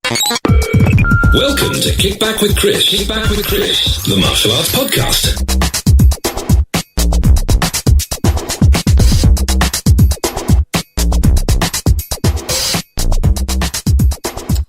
Welcome to Kick Back with Chris. Kick Back with Chris, the martial arts podcast.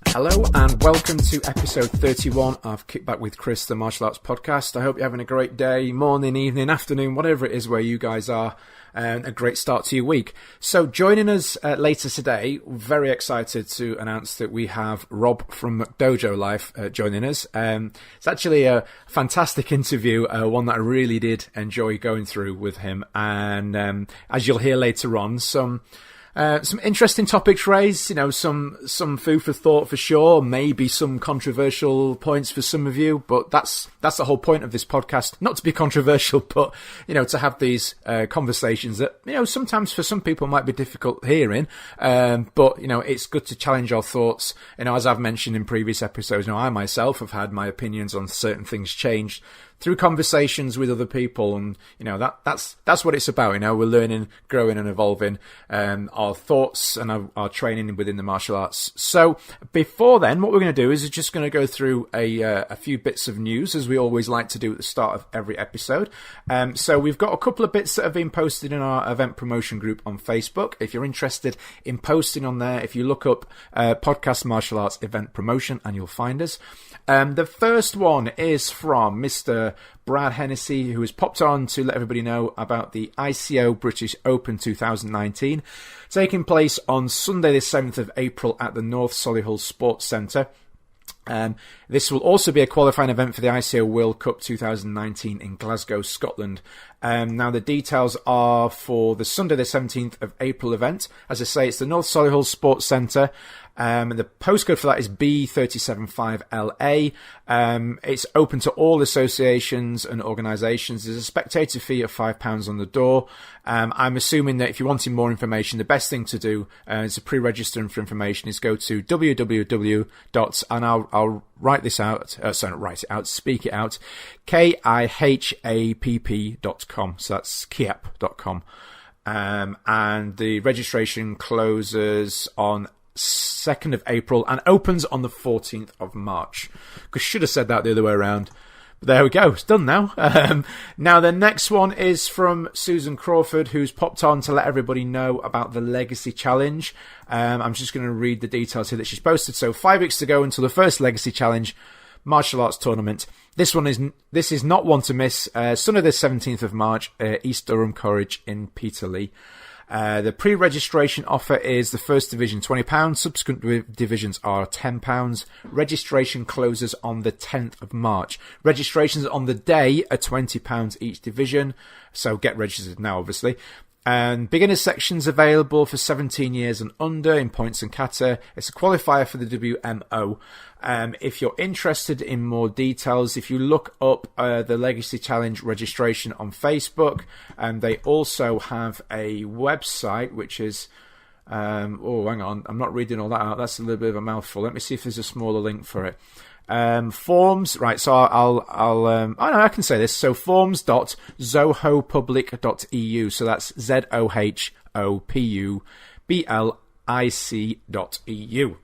Hello and welcome to episode 31 of Kick Back with Chris, the martial arts podcast. I hope you're having a great day, morning, evening, afternoon, whatever it is where you guys are, and a great start to your week. So joining us later today, very excited to announce that we have Rob from McDojoLife joining us. It's actually a fantastic interview, one that I really did enjoy going through with him, and as you'll hear later on, some interesting topics raised, you know, some food for thought for sure, maybe some controversial points for some of you, but that's the whole point of this podcast, not to be controversial, but, you know, to have these conversations that, you know, sometimes for some people might be difficult hearing, but, you know, it's good to challenge our thoughts. You know, as I've mentioned in previous episodes, you know, I myself have had my opinions on certain things changed through conversations with other people, and you know that's what it's about. You know, we're learning, growing, and evolving our thoughts and our training within the martial arts. So before then, what we're going to do is we're just going to go through a few bits of news, as we always like to do at the start of every episode. So we've got a couple of bits that have been posted in our event promotion group on Facebook. If you're interested in posting on there, if you look up Podcast Martial Arts Event Promotion, and you'll find us. The first one is from Mr. Brad Hennessy, who has popped on to let everybody know about the ICO British Open 2019, taking place on Sunday the 7th of April at the North Solihull Sports Centre. This will also be a qualifying event for the ICO World Cup 2019 in Glasgow, Scotland. Now, the details are for the Sunday the 17th of April event. As I say, it's the North Solihull Sports Centre. The postcode for that is B375LA. It's open to all associations and organisations. There's a spectator fee of £5 on the door. I'm assuming that if you're wanting more information, the best thing to do is to pre-register for information is go to and I'll write this out, speak it out, KIHAPP.com. So that's kiap.com. And the registration closes on 2nd of April and opens on the 14th of March. I should have said that the other way around. But there we go. It's done now. Now, the next one is from Susan Crawford, who's popped on to let everybody know about the Legacy Challenge. I'm just going to read the details here that she's posted. So 5 weeks to go until the first Legacy Challenge martial arts tournament. This is not one to miss. Sunday the 17th of March, East Durham College in Peterlee. The pre-registration offer is the first division £20, subsequent divisions are £10. Registration closes on the 10th of March. Registrations on the day are £20 each division, so get registered now, obviously. And beginner sections available for 17 years and under in points and kata. It's a qualifier for the WMO. If you're interested in more details, if you look up the Legacy Challenge registration on Facebook, they also have a website which is hang on, I'm not reading all that out. That's a little bit of a mouthful. Let me see if there's a smaller link for it. Forms, right, so I can say this. So forms.zohopublic.eu. So that's ZOHOPUBLIC.eu.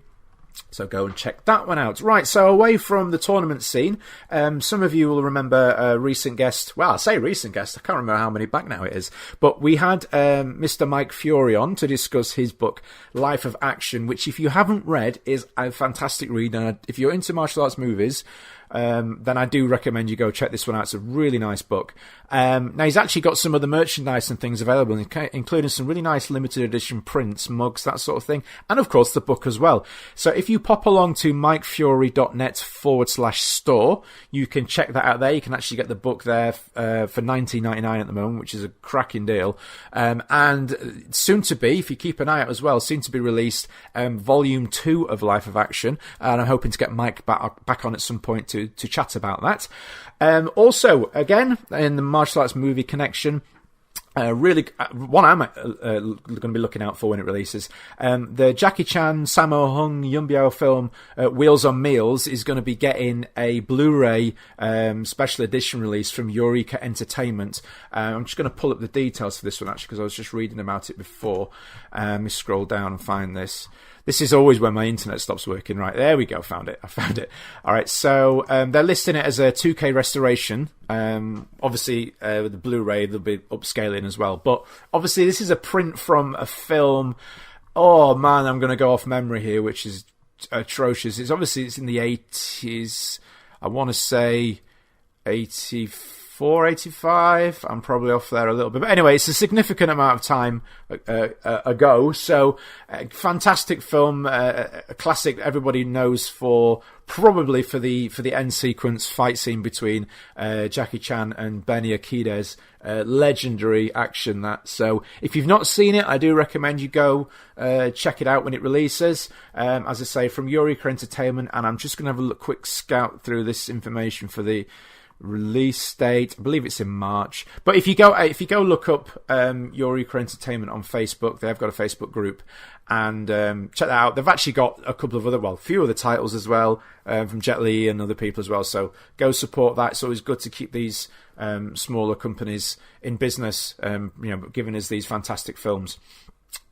So go and check that one out. Right, so away from the tournament scene, some of you will remember a recent guest. Well, I say recent guest, I can't remember how many back now it is. But we had Mr. Mike Fury on to discuss his book, Life of Action, which if you haven't read is a fantastic read. And if you're into martial arts movies, then I do recommend you go check this one out. It's a really nice book. Now, he's actually got some of the merchandise and things available, including some really nice limited edition prints, mugs, that sort of thing, and of course the book as well. So if you pop along to mikefury.net/store, you can check that out there. You can actually get the book there for $19.99 at the moment, which is a cracking deal. And soon to be, if you keep an eye out as well, soon to be released volume 2 of Life of Action, and I'm hoping to get Mike back on at some point to chat about that. Also, again, in the martial arts movie connection, really, one I'm going to be looking out for when it releases. The Jackie Chan, Sammo Hung, Yumbiao film, Wheels on Meals, is going to be getting a Blu-ray special edition release from Eureka Entertainment. I'm just going to pull up the details for this one, actually, because I was just reading about it before. Let me scroll down and find this. This is always when my internet stops working. Right, there we go. I found it. All right, so they're listing it as a 2K restoration. Obviously, with the Blu-ray, they'll be upscaling as well. But obviously, this is a print from a film. Oh man, I'm going to go off memory here, which is atrocious. It's in the 80s. I want to say 84, 85. I'm probably off there a little bit. But anyway, it's a significant amount of time ago. So, fantastic film, a classic everybody knows probably for the end sequence fight scene between Jackie Chan and Benny Akides. Legendary action, that. So if you've not seen it, I do recommend you go check it out when it releases. As I say, from Eureka Entertainment, and I'm just going to have a quick scout through this information for the release date. I believe it's in March. But if you go look up Eureka Entertainment on Facebook, they've got a Facebook group, and check that out. They've actually got a couple of a few other titles as well, from Jet Li and other people as well. So go support that. It's always good to keep these smaller companies in business, giving us these fantastic films.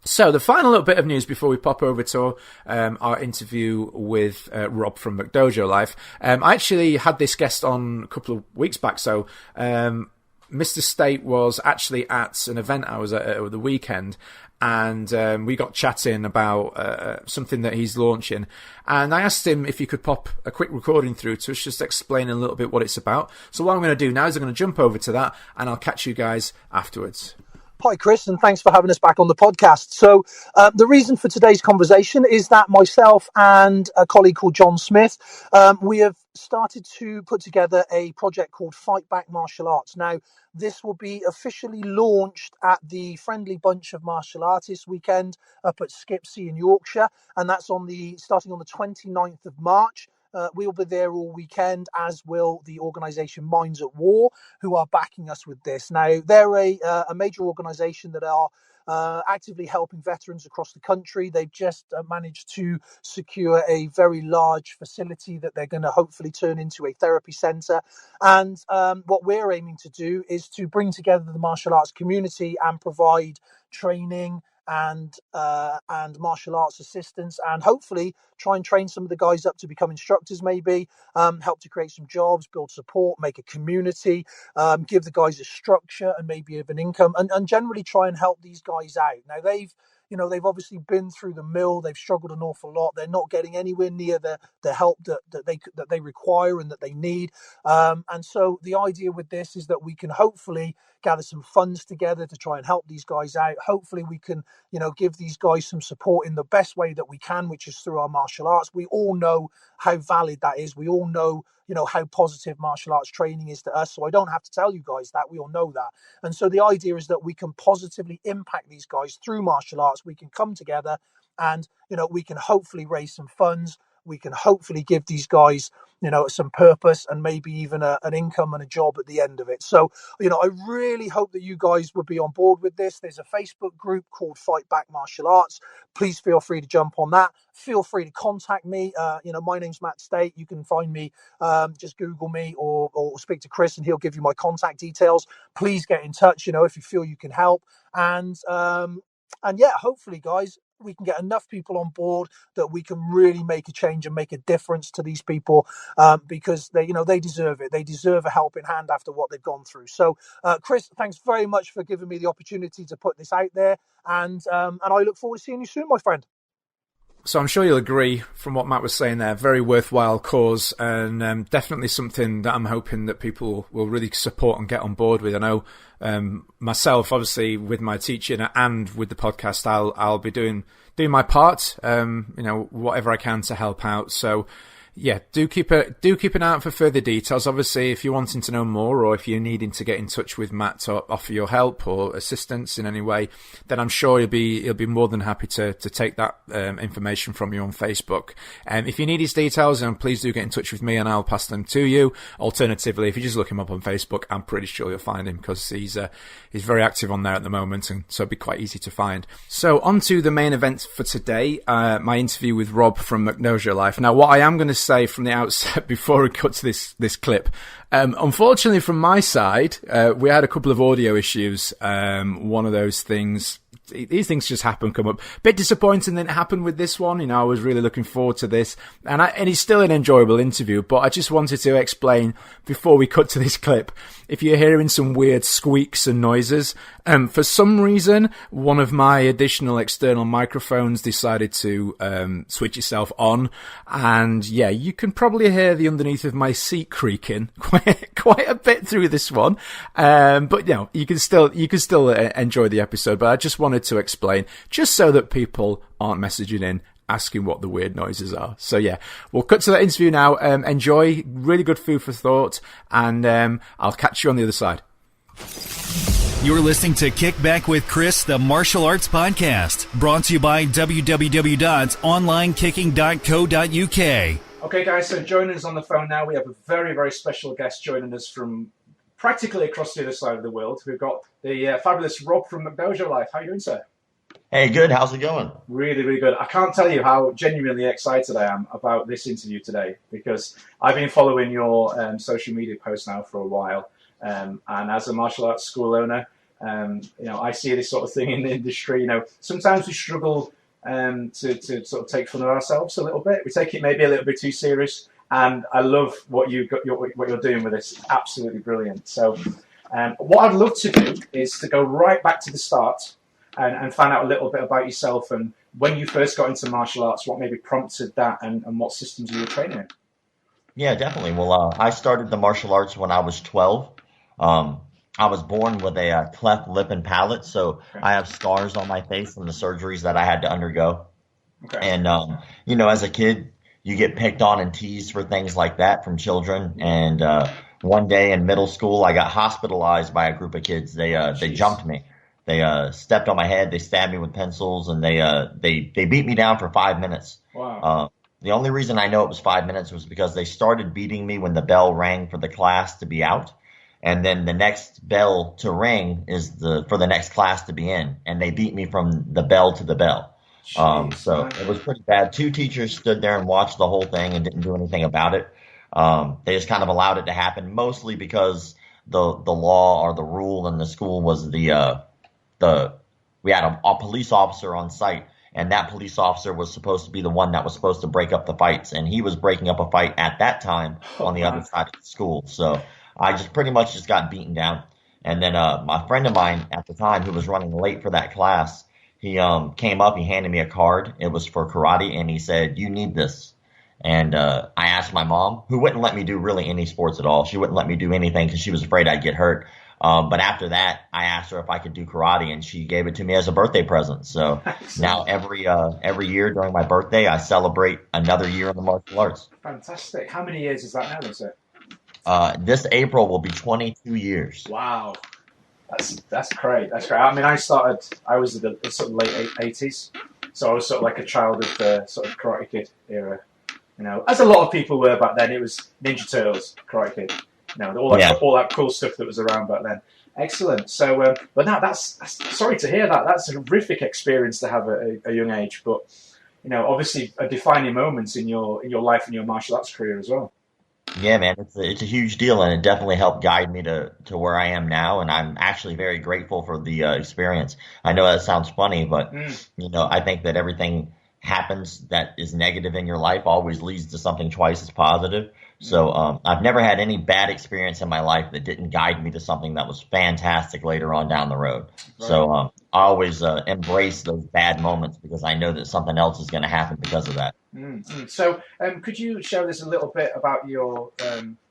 So the final little bit of news before we pop over to our interview with Rob from McDojoLife. I actually had this guest on a couple of weeks back. So Mr. State was actually at an event I was at over the weekend, and we got chatting about something that he's launching. And I asked him if he could pop a quick recording through to us, just explaining a little bit what it's about. So what I'm going to do now is I'm going to jump over to that, and I'll catch you guys afterwards. Hi, Chris, and thanks for having us back on the podcast. So the reason for today's conversation is that myself and a colleague called John Smith, we have started to put together a project called Fight Back Martial Arts. Now, this will be officially launched at the Friendly Bunch of Martial Artists weekend up at Skipsea in Yorkshire, and that's starting on the 29th of March. We'll be there all weekend, as will the organisation Minds at War, who are backing us with this. Now, they're a major organisation that are actively helping veterans across the country. They've just managed to secure a very large facility that they're going to hopefully turn into a therapy centre. And what we're aiming to do is to bring together the martial arts community and provide training and martial arts assistance, and hopefully try and train some of the guys up to become instructors, maybe help to create some jobs, build support, make a community, give the guys a structure and maybe an income, and generally try and help these guys out. Now, they've obviously been through the mill. They've struggled an awful lot. They're not getting anywhere near the help that they require and that they need. And so the idea with this is that we can hopefully gather some funds together to try and help these guys out. Hopefully we can, give these guys some support in the best way that we can, which is through our martial arts. We all know how valid that is. We all know, how positive martial arts training is to us. So I don't have to tell you guys that. We all know that. And so the idea is that we can positively impact these guys through martial arts. We can come together and, we can hopefully raise some funds. We can hopefully give these guys, some purpose and maybe even an income and a job at the end of it. So, I really hope that you guys would be on board with this. There's a Facebook group called Fight Back Martial Arts. Please feel free to jump on that. Feel free to contact me. My name's Matt State. You can find me, just Google me or speak to Chris and he'll give you my contact details. Please get in touch, if you feel you can help. And yeah, hopefully, guys, we can get enough people on board that we can really make a change and make a difference to these people, because they deserve it. They deserve a helping hand after what they've gone through. So, Chris, thanks very much for giving me the opportunity to put this out there, and I look forward to seeing you soon, my friend. So I'm sure you'll agree from what Matt was saying there, very worthwhile cause, and definitely something that I'm hoping that people will really support and get on board with. I know myself, obviously, with my teaching and with the podcast, I'll be doing my part, whatever I can to help out. So yeah, do keep an eye out for further details. Obviously, if you're wanting to know more, or if you're needing to get in touch with Matt to offer your help or assistance in any way, then I'm sure he'll be more than happy to take that information from you on Facebook. If you need his details, please do get in touch with me and I'll pass them to you. Alternatively, if you just look him up on Facebook, I'm pretty sure you'll find him, because he's very active on there at the moment, and so it'll be quite easy to find. So on to the main event for today, my interview with Rob from McDojoLife. Now, what I am going to say from the outset before we cut to this clip, unfortunately from my side, we had a couple of audio issues. One of those things these things just come up. Bit disappointing that it happened with this one. I was really looking forward to this, and it's still an enjoyable interview. But I just wanted to explain before we cut to this clip. If you're hearing some weird squeaks and noises, for some reason, one of my additional external microphones decided to switch itself on, and yeah, you can probably hear the underneath of my seat creaking quite a bit through this one. But you can still enjoy the episode. But I just wanted to explain, just so that people aren't messaging in asking what the weird noises are. So yeah, we'll cut to that interview now. Enjoy, really good food for thought, and I'll catch you on the other side. You're listening to Kick Back with Chris, the martial arts podcast, brought to you by www.onlinekicking.co.uk. Okay, guys, so joining us on the phone now, we have a very, very special guest joining us from practically across the other side of the world. We've got the fabulous Rob from McDojoLife. How are you doing, sir? Hey, good. How's it going? Really, really good. I can't tell you how genuinely excited I am about this interview today, because I've been following your social media posts now for a while. And as a martial arts school owner, I see this sort of thing in the industry. Sometimes we struggle to sort of take fun of ourselves a little bit. We take it maybe a little bit too serious. And I love what you're doing with this. Absolutely brilliant. So what I'd love to do is to go right back to the start and find out a little bit about yourself and when you first got into martial arts, what maybe prompted that, and what systems you were training in. Yeah, definitely. Well, I started the martial arts when I was 12. I was born with a cleft lip and palate, so okay. I have scars on my face from the surgeries that I had to undergo. Okay. And, as a kid, you get picked on and teased for things like that from children. And one day in middle school, I got hospitalized by a group of kids. They jumped me. They stepped on my head. They stabbed me with pencils, and they beat me down for 5 minutes. Wow. The only reason I know it was 5 minutes was because they started beating me when the bell rang for the class to be out. And then the next bell to ring is for the next class to be in. And they beat me from the bell to the bell. So it was pretty bad. 2 teachers stood there and watched the whole thing and didn't do anything about it. They just kind of allowed it to happen, mostly because the law or the rule in the school was we had a police officer on site, and that police officer was supposed to be the one that was supposed to break up the fights, and he was breaking up a fight at that time on the other side of the school. So I just pretty much got beaten down. And then my friend of mine at the time, who was running late for that class, he came up, he handed me a card. It was for karate, and he said, "You need this." And I asked my mom, who wouldn't let me do really any sports at all. She wouldn't let me do anything because she was afraid I'd get hurt. But after that, I asked her if I could do karate, and she gave it to me as a birthday present. So now every year during my birthday, I celebrate another year in the martial arts. Fantastic. How many years is that now, then, sir? This April will be 22 years. Wow. That's great. That's great. I mean, I was in the sort of late 80s, so I was sort of like a child of the sort of Karate Kid era. As a lot of people were back then. It was Ninja Turtles, Karate Kid. All that cool stuff that was around back then. Excellent. So, but now that's sorry to hear that. That's a horrific experience to have at a young age. But obviously a defining moment in your life and your martial arts career as well. Yeah, man, it's a huge deal, and it definitely helped guide me to where I am now, and I'm actually very grateful for the experience. I know that sounds funny, but I think that everything happens that is negative in your life always leads to something twice as positive. So I've never had any bad experience in my life that didn't guide me to something that was fantastic later on down the road. Right. So I always embrace those bad moments because I know that something else is going to happen because of that. Mm-hmm. So could you share this a little bit about your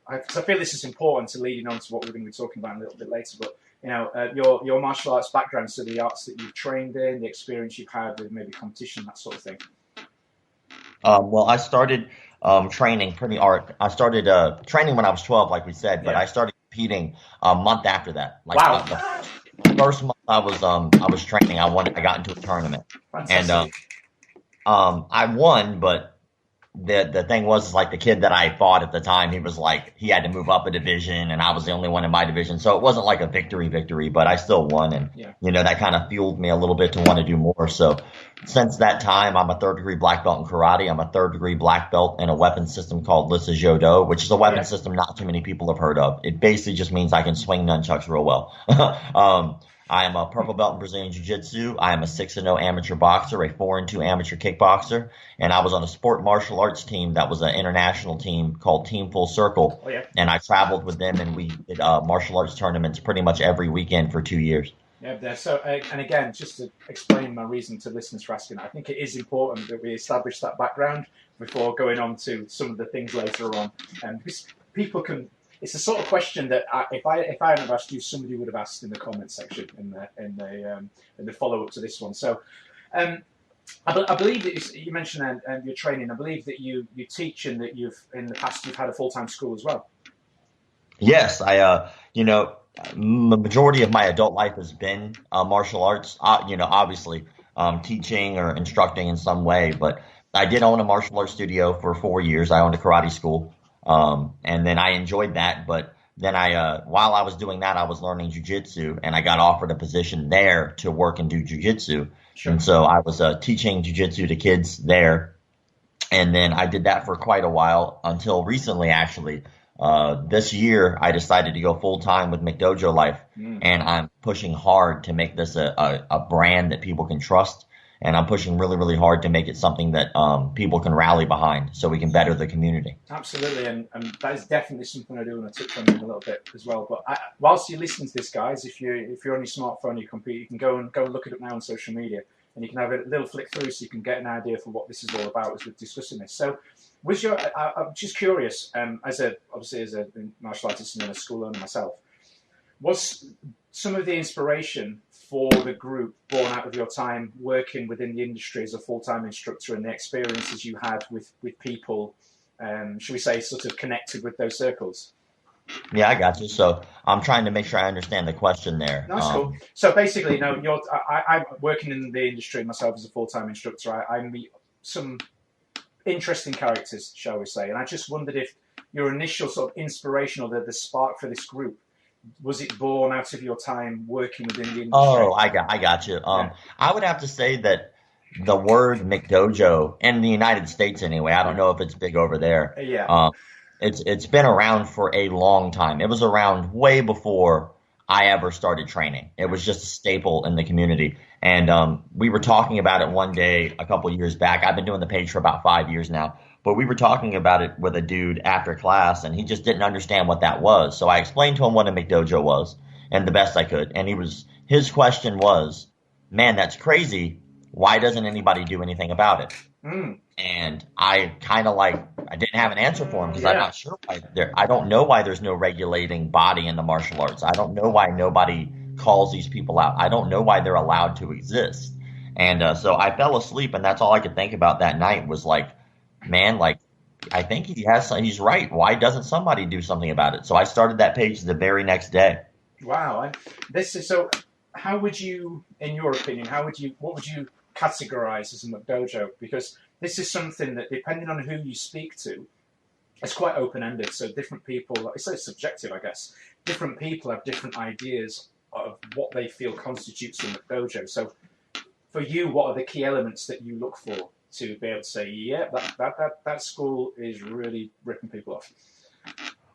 I feel this is important to leading on to what we're going to be talking about a little bit later, but your martial arts background, so the arts that you've trained in, the experience you've had with maybe competition, that sort of thing. Well, I started training I started training when I was 12, like we said, but I started competing a month after that. Wow. The first month I was training, I got into a tournament. Fantastic. And I won, but the thing was like the kid that I fought at the time, he had to move up a division, and I was the only one in my division, so it wasn't like a victory, but I still won, and that kind of fueled me a little bit to want to do more. So since that time, I'm a 3rd degree black belt in karate. I'm a 3rd degree black belt in a weapon system called Do, which is a weapon system not too many people have heard of. It basically just means I can swing nunchucks real well. I am a purple belt in Brazilian Jiu-Jitsu. I am a 6-0 amateur boxer, a 4-2 amateur kickboxer, and I was on a sport martial arts team that was an international team called Team Full Circle. Oh, yeah. And I traveled with them, and we did martial arts tournaments pretty much every weekend for 2 years. Yeah, so, and again, just to explain my reason to listeners for asking, I think it is important that we establish that background before going on to some of the things later on. Because people can, it's the sort of question that if I hadn't have asked you, somebody would have asked in the comment section in the follow up to this one. So, I believe that you mentioned your training. I believe that you teach and that in the past you've had a full-time school as well. Yes, the majority of my adult life has been martial arts. Obviously, teaching or instructing in some way. But I did own a martial arts studio for 4 years. I owned a karate school, and then I enjoyed that. But then while I was doing that, I was learning jujitsu, and I got offered a position there to work and do jujitsu. Sure. And so I was teaching jujitsu to kids there, and then I did that for quite a while until recently, actually. This year, I decided to go full time with McDojoLife, and I'm pushing hard to make this a brand that people can trust, and I'm pushing really, really hard to make it something that people can rally behind, so we can better the community. Absolutely, and that is definitely something I do want to touch on in a little bit as well. But whilst you're listening to this, guys, if you're on your smartphone, your computer, you can go and look it up now on social media, and you can have a little flick through so you can get an idea for what this is all about as we're discussing this. So. I'm just curious, as a martial artist and a school owner myself, was some of the inspiration for the group born out of your time working within the industry as a full-time instructor and the experiences you had with people, should we say, sort of connected with those circles? Yeah, I got you. So I'm trying to make sure I understand the question there. That's cool. So basically, I'm working in the industry myself as a full-time instructor. I meet some interesting characters, shall we say, and I just wondered if your initial sort of inspiration or the spark for this group, was it born out of your time working within the industry? Oh, I got you. I would have to say that the word McDojo in the United States anyway, I don't know if it's big over there. Yeah. It's been around for a long time. It was around way before I ever started training. It was just a staple in the community. And we were talking about it one day a couple years back. I've been doing the page for about 5 years now. But we were talking about it with a dude after class, and he just didn't understand what that was. So I explained to him what a McDojo was, and the best I could. And his question was, man, that's crazy. Why doesn't anybody do anything about it? And I kind of I didn't have an answer for him because I'm not sure why I don't know why there's no regulating body in the martial arts. I don't know why nobody calls these people out. I don't know why they're allowed to exist. And so I fell asleep, and that's all I could think about that night was man, I think he's right. Why doesn't somebody do something about it? So I started that page the very next day. Wow. So how would you, in your opinion, what would you categorize as a McDojo? Because this is something that, depending on who you speak to, it's quite open-ended. So different people, it's so subjective, I guess. Different people have different ideas of what they feel constitutes a McDojo. So for you, what are the key elements that you look for to be able to say, yeah, that school is really ripping people off?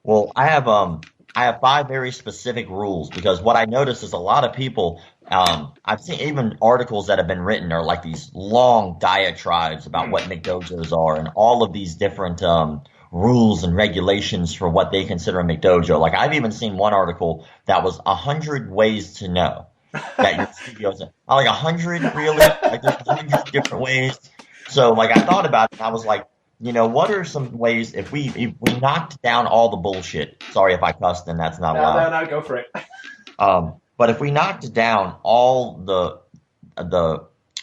Well, I have 5 very specific rules, because what I notice is a lot of people, I've seen even articles that have been written are like these long diatribes about what McDojos are and all of these different rules and regulations for what they consider a McDojo. Like I've even seen one article that was 100 ways to know that your studio's in. I'm like, 100 really? Like there's 100 different ways. So I thought about it and I was like, what are some ways if we knocked down all the bullshit? Sorry if I cussed and that's not allowed. No, go for it. But if we knocked down all the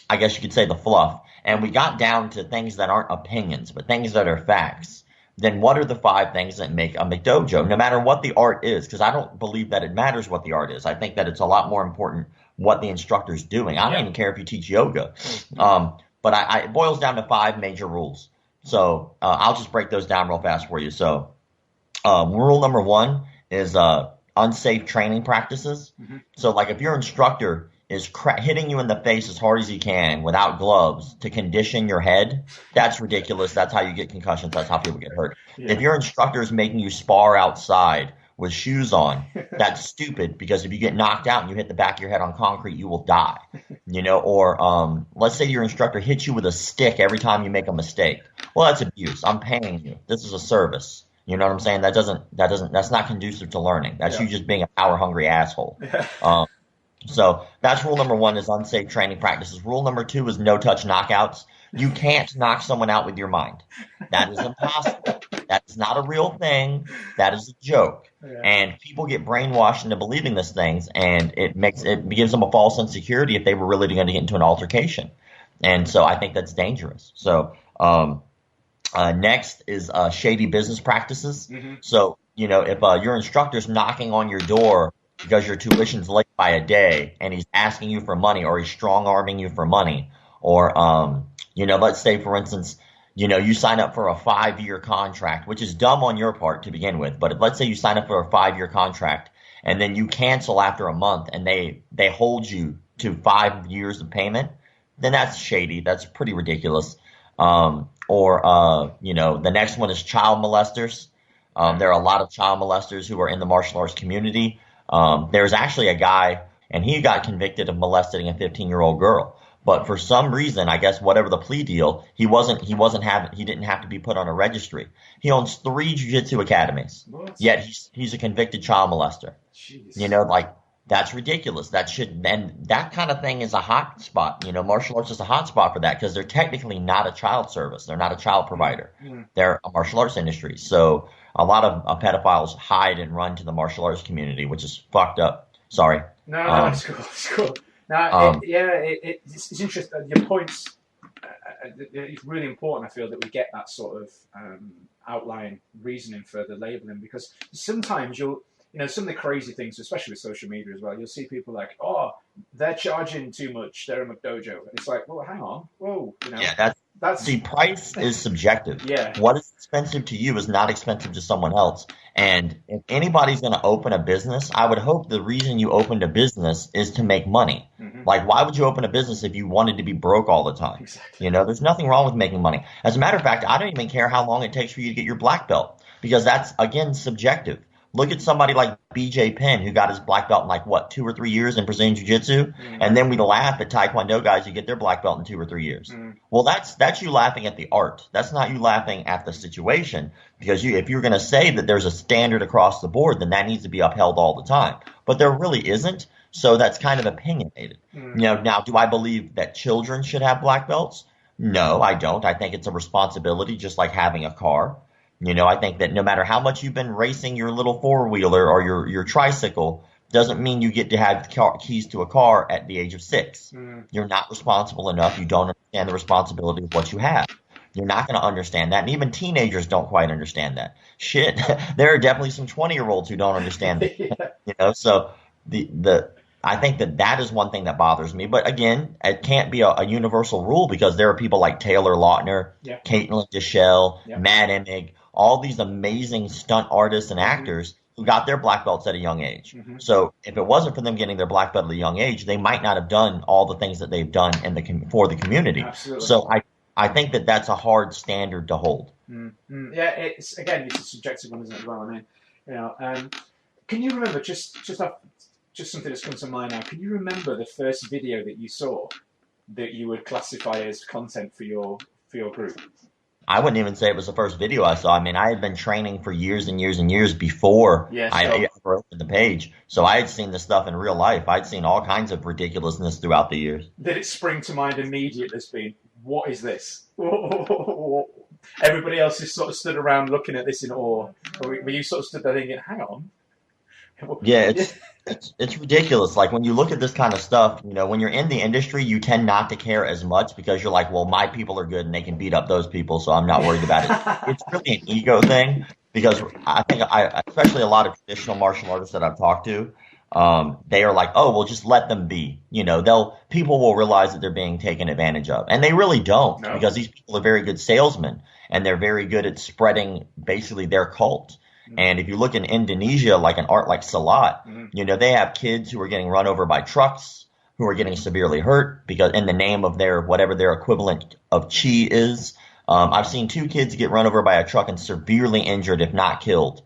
I guess you could say the fluff, and we got down to things that aren't opinions, but things that are facts, then what are the 5 things that make a McDojo, no matter what the art is? Because I don't believe that it matters what the art is. I think that it's a lot more important what the instructor's doing. I don't even care if you teach yoga. But it boils down to 5 major rules. So I'll just break those down real fast for you. So rule number 1 is unsafe training practices. So if your instructor is hitting you in the face as hard as he can without gloves to condition your head, that's ridiculous. That's how you get concussions. That's how people get hurt. If your instructor is making you spar outside with shoes on, that's stupid, because if you get knocked out and you hit the back of your head on concrete, you will die. Or let's say your instructor hits you with a stick every time you make a mistake. Well, that's abuse. I'm paying you. This is a service. You know what I'm saying? That's not conducive to learning. That's you just being a power hungry asshole. So that's rule number 1 is unsafe training practices. Rule number 2 is no touch knockouts. You can't knock someone out with your mind. That is impossible. That's not a real thing. That is a joke. And people get brainwashed into believing these things, and it gives them a false sense of security if they were really going to get into an altercation. And so I think that's dangerous. So next is shady business practices. So, if your instructor's knocking on your door because your tuition's late by a day and he's asking you for money, or he's strong-arming you for money, or, let's say, for instance, you sign up for a 5-year contract, which is dumb on your part to begin with. But let's say you sign up for a 5-year contract and then you cancel after a month and they hold you to 5 years of payment, then that's shady. That's pretty ridiculous. The next one is child molesters. There are a lot of child molesters who are in the martial arts community. There's actually a guy, and he got convicted of molesting a 15-year-old girl. But for some reason, I guess whatever the plea deal, he didn't have to be put on a registry. He owns 3 jiu-jitsu academies, yet he's a convicted child molester. Jeez. That's ridiculous. And that kind of thing is a hot spot. Martial arts is a hot spot for that, because they're technically not a child service. They're not a child provider. They're a martial arts industry. So a lot of pedophiles hide and run to the martial arts community, which is fucked up. Sorry. No, it's cool. It's cool. No, it's interesting. Your points, it's really important, I feel, that we get that sort of outline reasoning for the labeling, because sometimes some of the crazy things, especially with social media as well, you'll see people like, oh, they're charging too much, they're a McDojo. And it's like, well, hang on. Whoa. The price is subjective. Yeah. What is expensive to you is not expensive to someone else. And if anybody's going to open a business, I would hope the reason you opened a business is to make money. Why would you open a business if you wanted to be broke all the time? Exactly. There's nothing wrong with making money. As a matter of fact, I don't even care how long it takes for you to get your black belt, because that's, again, subjective. Look at somebody like BJ Penn, who got his black belt in 2 or 3 years in Brazilian Jiu-Jitsu, and then we laugh at Taekwondo guys who get their black belt in 2 or 3 years. Well, that's you laughing at the art. That's not you laughing at the situation, because if you're going to say that there's a standard across the board, then that needs to be upheld all the time. But there really isn't, so that's kind of opinionated. Now, do I believe that children should have black belts? No, I don't. I think it's a responsibility, just like having a car. I think that no matter how much you've been racing your little 4-wheeler or your tricycle, doesn't mean you get to have keys to a car at the age of 6. You're not responsible enough. You don't understand the responsibility of what you have. You're not going to understand that. And even teenagers don't quite understand that. Shit. There are definitely some 20-year-olds who don't understand that. So I think that is one thing that bothers me. But again, it can't be a universal rule, because there are people like Taylor Lautner, Caitlin Deschelle, Matt Emig, all these amazing stunt artists and actors who got their black belts at a young age. So if it wasn't for them getting their black belt at a young age, they might not have done all the things that they've done for the community. Absolutely. So I think that that's a hard standard to hold. Yeah, it's a subjective one, isn't it? As well, can you remember just something that's come to mind now? Can you remember the first video that you saw that you would classify as content for your group? I wouldn't even say it was the first video I saw. I mean, I had been training for years and years and years before I ever opened the page. So I had seen this stuff in real life. I'd seen all kinds of ridiculousness throughout the years. Did it spring to mind immediately as being, what is this? Everybody else is sort of stood around looking at this in awe. Were you sort of stood there thinking, hang on? Yeah, it's ridiculous. Like, when you look at this kind of stuff, when you're in the industry, you tend not to care as much, because you're like, well, my people are good and they can beat up those people, so I'm not worried about it. It's really an ego thing, because I think especially a lot of traditional martial artists that I've talked to, they are like, oh, well, just let them be. People will realize that they're being taken advantage of, and they really don't, because these people are very good salesmen, and they're very good at spreading basically their cult. And if you look in Indonesia, like an art like Salat, they have kids who are getting run over by trucks, who are getting severely hurt because in the name of whatever their equivalent of chi is. I've seen 2 kids get run over by a truck and severely injured, if not killed,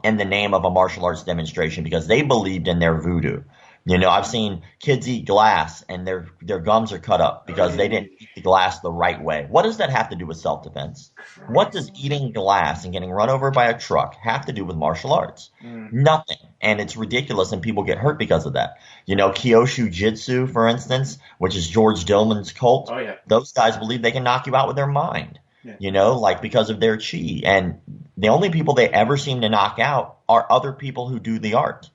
in the name of a martial arts demonstration because they believed in their voodoo. You know, I've seen kids eat glass and their gums are cut up because they didn't eat the glass the right way. What does that have to do with self-defense? What does eating glass and getting run over by a truck have to do with martial arts? Nothing. And it's ridiculous and people get hurt because of that. You know, Kyosho Jitsu, for instance, which is George Dillman's cult. Oh, yeah. Those guys believe they can knock you out with their mind. Yeah. You know, like because of their chi. And the only people they ever seem to knock out are other people who do the art.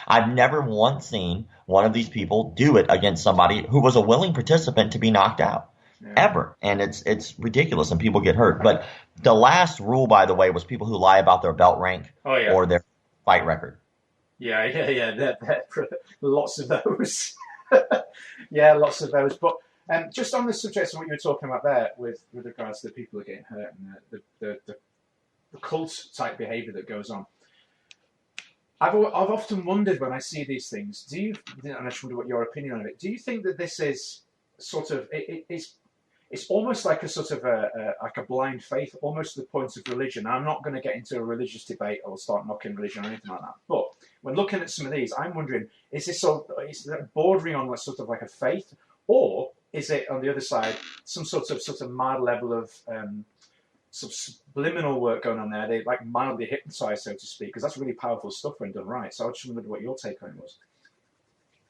I've never once seen one of these people do it against somebody who was a willing participant to be knocked out. Ever. And it's ridiculous and people get hurt. But the last rule, by the way, was people who lie about their belt rank or their fight record. Yeah. Lots of those. Yeah, lots of those. But just on the subject of what you were talking about there with regards to the people who are getting hurt and the cult type behavior that goes on, I've often wondered when I see these things, and I just wonder what your opinion on it, do you think that this is sort of, it's almost like a sort of like a blind faith, almost to the point of religion? I'm not going to get into a religious debate or start knocking religion or anything like that, but when looking at some of these, I'm wondering, is that bordering on sort of like a faith, or is it, on the other side, some sort of mild level of some subliminal work going on there? They like mildly hypnotize, so to speak, because that's really powerful stuff when done right. So I just wondered what your take on it was.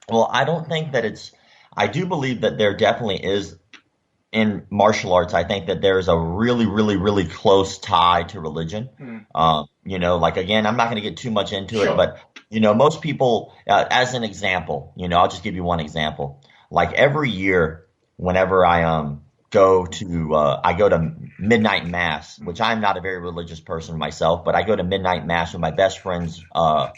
Well, I don't think that I do believe that there definitely is in martial arts. I think that there's a really, really, really close tie to religion. You know, like, again, I'm not going to get too much into it, but, you know, most people, as an example, you know, I'll just give you one example. Like every year, whenever I go to midnight mass, which I'm not a very religious person myself, but I go to midnight mass with my best friend's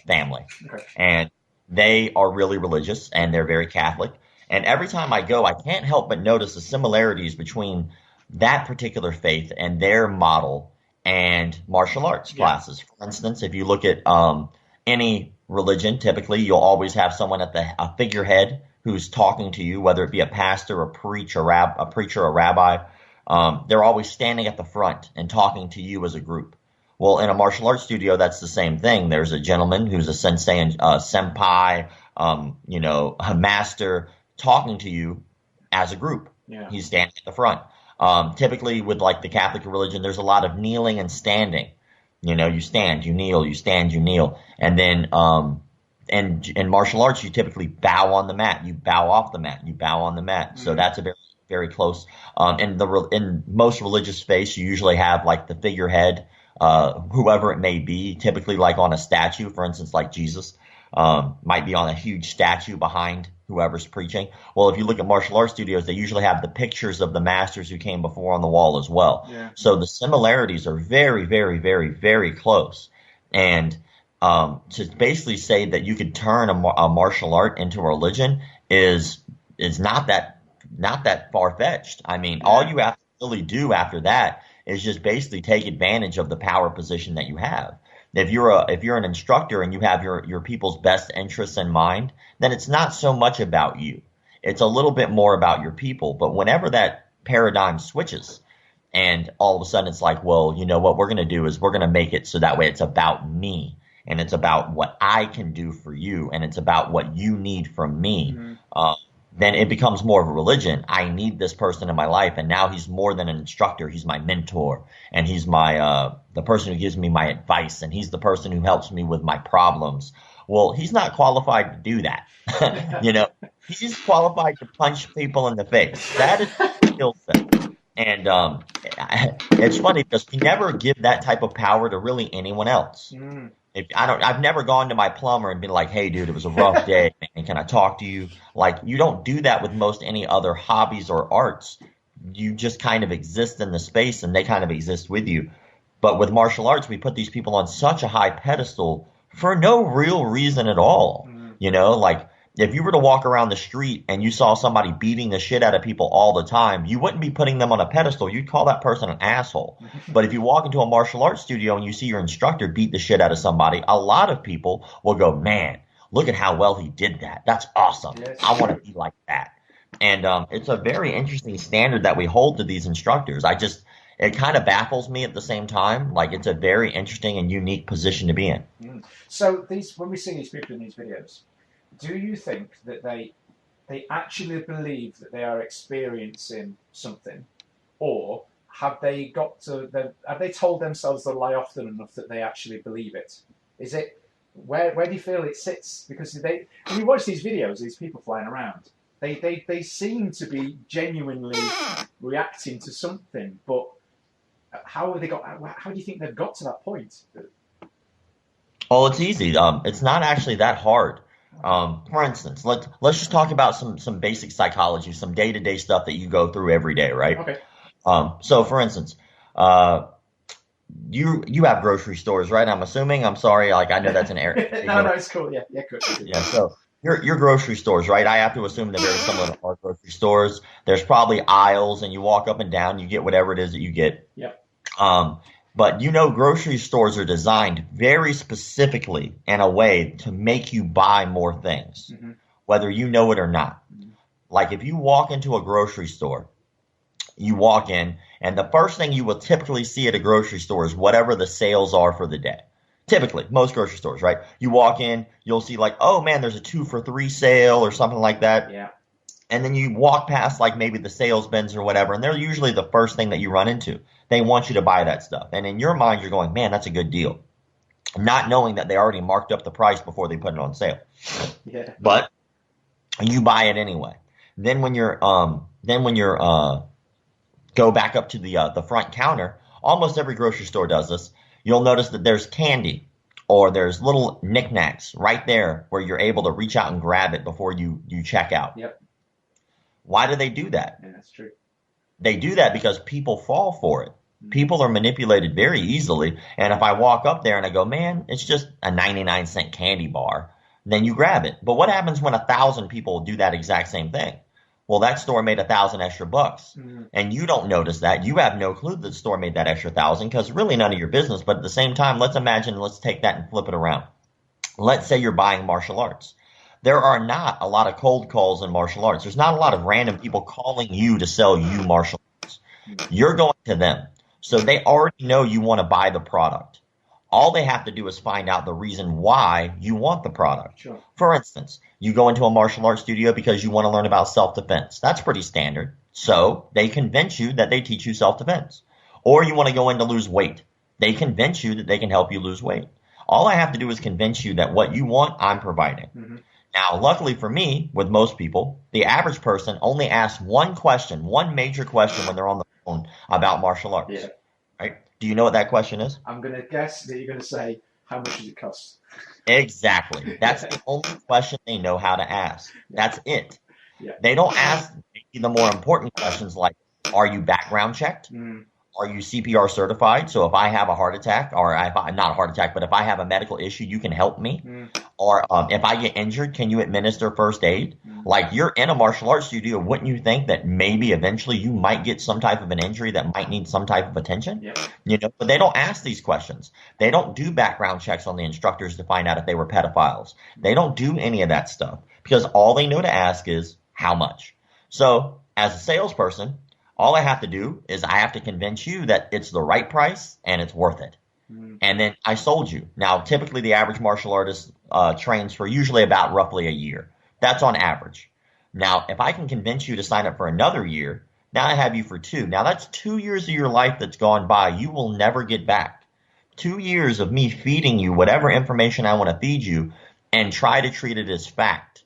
family. Okay. And they are really religious and they're very Catholic. And every time I go, I can't help but notice the similarities between that particular faith and their model and martial arts classes. For instance, if you look at any religion, typically you'll always have someone at a figurehead who's talking to you, whether it be a pastor, a preacher, a rabbi. They're always standing at the front and talking to you as a group. Well, in a martial arts studio, that's the same thing. There's a gentleman who's a sensei and senpai, you know, a master, talking to you as a group. Yeah. He's standing at the front. Typically with like the Catholic religion, there's a lot of kneeling and standing. You know, you stand, you kneel, you stand, you kneel. And then, and in martial arts, you typically bow on the mat, you bow off the mat, you bow on the mat. Mm-hmm. So that's a very, very close. In most religious faiths, you usually have like the figurehead, whoever it may be, typically like on a statue, for instance, like Jesus, might be on a huge statue behind whoever's preaching. Well, if you look at martial arts studios, they usually have the pictures of the masters who came before on the wall as well. Yeah. So the similarities are very, very, very, very close. And to basically say that you could turn a martial art into a religion is not that far-fetched. I mean, all you have to really do after that is just basically take advantage of the power position that you have. If you're an instructor and you have your people's best interests in mind, then it's not so much about you. It's a little bit more about your people. But whenever that paradigm switches and all of a sudden it's like, well, you know what we're going to do is we're going to make it so that way it's about me and it's about what I can do for you and it's about what you need from me. Mm-hmm. Then it becomes more of a religion. I need this person in my life, and now he's more than an instructor. He's my mentor, and he's my the person who gives me my advice, and he's the person who helps me with my problems. Well, he's not qualified to do that. You know, he's qualified to punch people in the face. That is his skill set. And it's funny because we never give that type of power to really anyone else. Mm. I've never gone to my plumber and been like, hey, dude, it was a rough day, man. Can I talk to you? Like, you don't do that with most any other hobbies or arts. You just kind of exist in the space and they kind of exist with you. But with martial arts, we put these people on such a high pedestal for no real reason at all. Mm. You know, like if you were to walk around the street and you saw somebody beating the shit out of people all the time, you wouldn't be putting them on a pedestal. You'd call that person an asshole. But if you walk into a martial arts studio and you see your instructor beat the shit out of somebody, a lot of people will go, man, look at how well he did that. That's awesome. Yes. I want to be like that. And it's a very interesting standard that we hold to these instructors. it kind of baffles me at the same time. Like, it's a very interesting and unique position to be in. So when we see these people in these videos, do you think that they actually believe that they are experiencing something, or have they told themselves the lie often enough that they actually believe it? Is it where do you feel it sits? Because when you watch these videos, these people flying around, they seem to be genuinely reacting to something, but how do you think they've got to that point? Oh, it's easy. It's not actually that hard. For instance, let's just talk about some basic psychology, some day-to-day stuff that you go through every day, right? Okay. So for instance, you have grocery stores, right? I'm assuming. I'm sorry, like I know that's an area. No, it's cool. Yeah, good. Yeah. So your grocery stores, right? I have to assume they're very similar to our grocery stores. There's probably aisles, and you walk up and down, you get whatever it is that you get. Yeah. But grocery stores are designed very specifically in a way to make you buy more things, whether you know it or not. Like if you walk into a grocery store, you walk in, and the first thing you will typically see at a grocery store is whatever the sales are for the day. Typically, most grocery stores, right? You walk in, you'll see like, oh man, there's a 2 for $3 sale or something like that. Yeah. And then you walk past like maybe the sales bins or whatever, and they're usually the first thing that you run into. They want you to buy that stuff. And in your mind, you're going, man, that's a good deal. Not knowing that they already marked up the price before they put it on sale. Yeah. But you buy it anyway. Then when you're go back up to the front counter, almost every grocery store does this. You'll notice that there's candy or there's little knickknacks right there where you're able to reach out and grab it before you check out. Yep. Why do they do that? Yeah, that's true. They do that because people fall for it. People are manipulated very easily. And if I walk up there and I go, man, it's just a 99-cent candy bar, then you grab it. But what happens when 1,000 people do that exact same thing? Well, that store made 1,000 extra bucks. And you don't notice that. You have no clue that the store made that extra 1,000 because really none of your business. But at the same time, let's take that and flip it around. Let's say you're buying martial arts. There are not a lot of cold calls in martial arts. There's not a lot of random people calling you to sell you martial arts. You're going to them. So they already know you want to buy the product. All they have to do is find out the reason why you want the product. Sure. For instance, you go into a martial arts studio because you want to learn about self-defense. That's pretty standard. So they convince you that they teach you self-defense. Or you want to go in to lose weight. They convince you that they can help you lose weight. All I have to do is convince you that what you want, I'm providing. Now, luckily for me, with most people, the average person only asks one major question when they're on the phone about martial arts. Yeah. Right? Do you know what that question is? I'm going to guess that you're going to say, how much does it cost? Exactly. That's the only question they know how to ask. That's it. Yeah. They don't ask the more important questions like, are you background checked? Are you CPR certified? So if I have a heart attack, or not a heart attack, but if I have a medical issue, you can help me. Or if I get injured, can you administer first aid? Like you're in a martial arts studio, wouldn't you think that maybe eventually you might get some type of an injury that might need some type of attention? Yeah. But they don't ask these questions. They don't do background checks on the instructors to find out if they were pedophiles. They don't do any of that stuff because all they know to ask is how much. So as a salesperson, all I have to do is I have to convince you that it's the right price and it's worth it. And then I sold you. Now, typically the average martial artist trains for usually about roughly a year. That's on average. Now, if I can convince you to sign up for another year, now I have you for 2. Now, that's 2 years of your life that's gone by. You will never get back. 2 years of me feeding you whatever information I want to feed you and try to treat it as fact.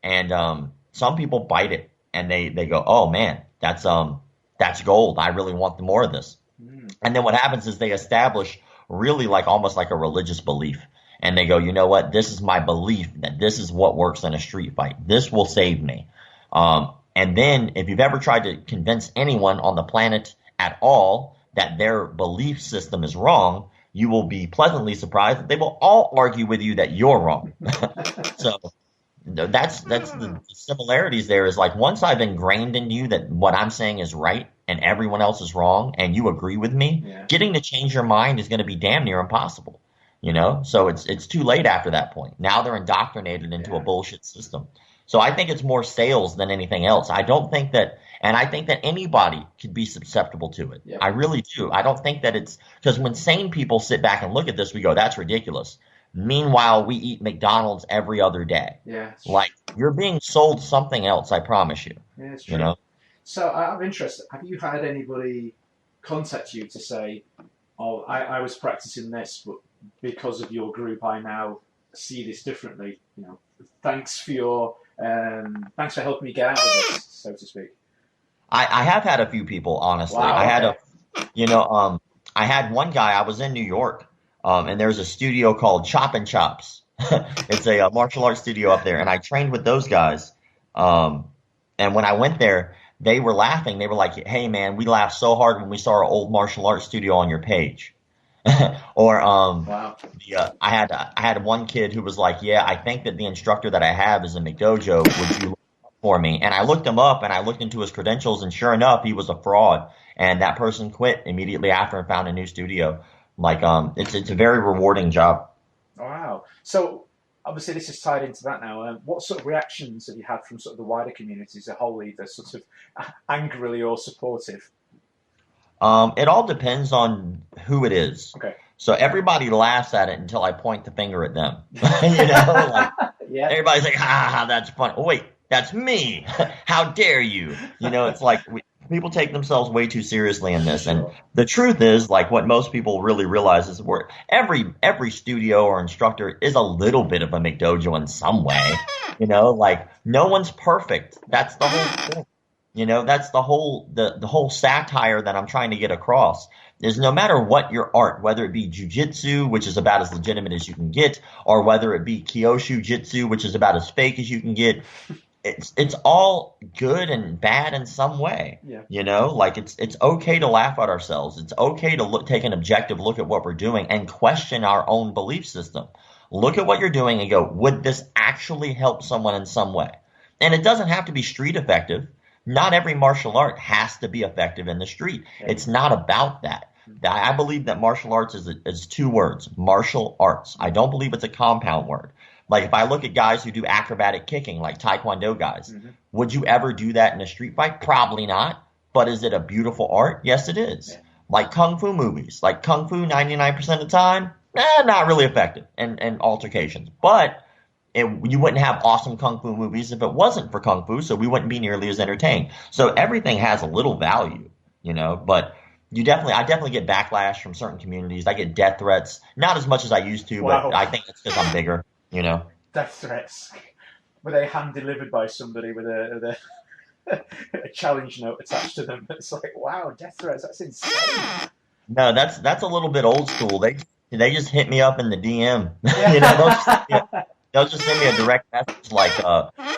And some people bite it and they go, oh, man, that's gold. I really want more of this. And then what happens is they establish really like almost like a religious belief. And they go, you know what? This is my belief that this is what works in a street fight. This will save me. And then if you've ever tried to convince anyone on the planet at all that their belief system is wrong, you will be pleasantly surprised that they will all argue with you that you're wrong. So that's the similarities there is like once I've ingrained in you that what I'm saying is right and everyone else is wrong and you agree with me, getting to change your mind is going to be damn near impossible. So it's too late after that point. Now they're indoctrinated into a bullshit system. So I think it's more sales than anything else. I don't think that And I think that anybody could be susceptible to it. Yep. I really do. I don't think that it's because when sane people sit back and look at this, we go, that's ridiculous. Meanwhile, we eat McDonald's every other day. Yeah. Like, you're being sold something else, I promise you. Yeah, it's true. You know? So I'm interested. Have you had anybody contact you to say, oh, I was practicing this, but because of your group, I now see this differently. You know, thanks for helping me get out of this, so to speak. I have had a few people, honestly. Wow, I had one guy. I was in New York, and there's a studio called Chop and Chops. It's a martial arts studio up there, and I trained with those guys. And when I went there, they were laughing. They were like, "Hey, man, we laughed so hard when we saw our old martial arts studio on your page." Or wow. I had one kid who was like, "Yeah, I think that the instructor that I have is a McDojo. Would you look for me?" And I looked him up and I looked into his credentials, and sure enough, he was a fraud. And that person quit immediately after and found a new studio. Like, it's a very rewarding job. Wow. So obviously this is tied into that now. What sort of reactions have you had from sort of the wider community as a whole, either sort of angrily or supportive? It all depends on who it is. Okay. So everybody laughs at it until I point the finger at them. You know, like Yeah. everybody's like, "Ha, that's fun." Oh, wait, that's me. How dare you? You know, it's like people take themselves way too seriously in this. And the truth is, like, what most people really realize is every studio or instructor is a little bit of a McDojo in some way. You know, like, no one's perfect. That's the whole thing. You know, that's the whole satire that I'm trying to get across is no matter what your art, whether it be jujitsu, which is about as legitimate as you can get, or whether it be Kyoshu Jitsu, which is about as fake as you can get, it's all good and bad in some way. Yeah. You know, like it's okay to laugh at ourselves. It's okay to take an objective look at what we're doing and question our own belief system. Look at what you're doing and go, would this actually help someone in some way? And it doesn't have to be street effective. Not every martial art has to be effective in the street. It's not about that. I believe that martial arts is two words, martial arts. I don't believe it's a compound word. Like if I look at guys who do acrobatic kicking, like Taekwondo guys, would you ever do that in a street fight? Probably not. But is it a beautiful art? Yes, it is. Yeah. Like Kung Fu movies. Like Kung Fu 99% of the time, not really effective in altercations. But you wouldn't have awesome Kung Fu movies if it wasn't for Kung Fu, so we wouldn't be nearly as entertained. So everything has a little value, you know, but I definitely get backlash from certain communities. I get death threats, not as much as I used to, but I think it's because I'm bigger, you know. Death threats? Were they hand delivered by somebody with a challenge note attached to them? It's like, wow, death threats, that's insane. No, that's a little bit old school. They just hit me up in the DM. You know, they'll just send me a direct message like,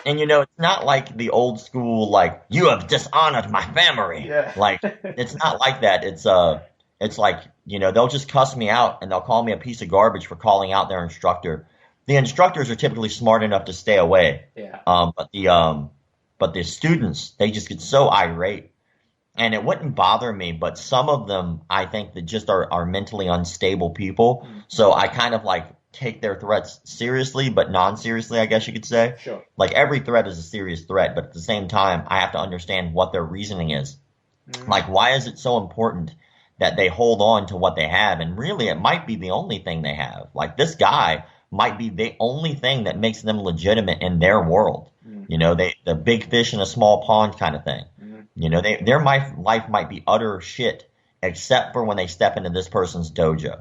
and you know, it's not like the old school, like, you have dishonored my family. Yeah. Like, it's not like that. It's like, you know, they'll just cuss me out and they'll call me a piece of garbage for calling out their instructor. The instructors are typically smart enough to stay away. Yeah. But the students, they just get so irate. And it wouldn't bother me, but some of them, I think that just are mentally unstable people. So I kind of like take their threats seriously, but non-seriously, I guess you could say. Sure. Like every threat is a serious threat, but at the same time, I have to understand what their reasoning is. Like, why is it so important that they hold on to what they have? And really, it might be the only thing they have. Like, this guy might be the only thing that makes them legitimate in their world. You know, the big fish in a small pond kind of thing. You know, their life might be utter shit, except for when they step into this person's dojo.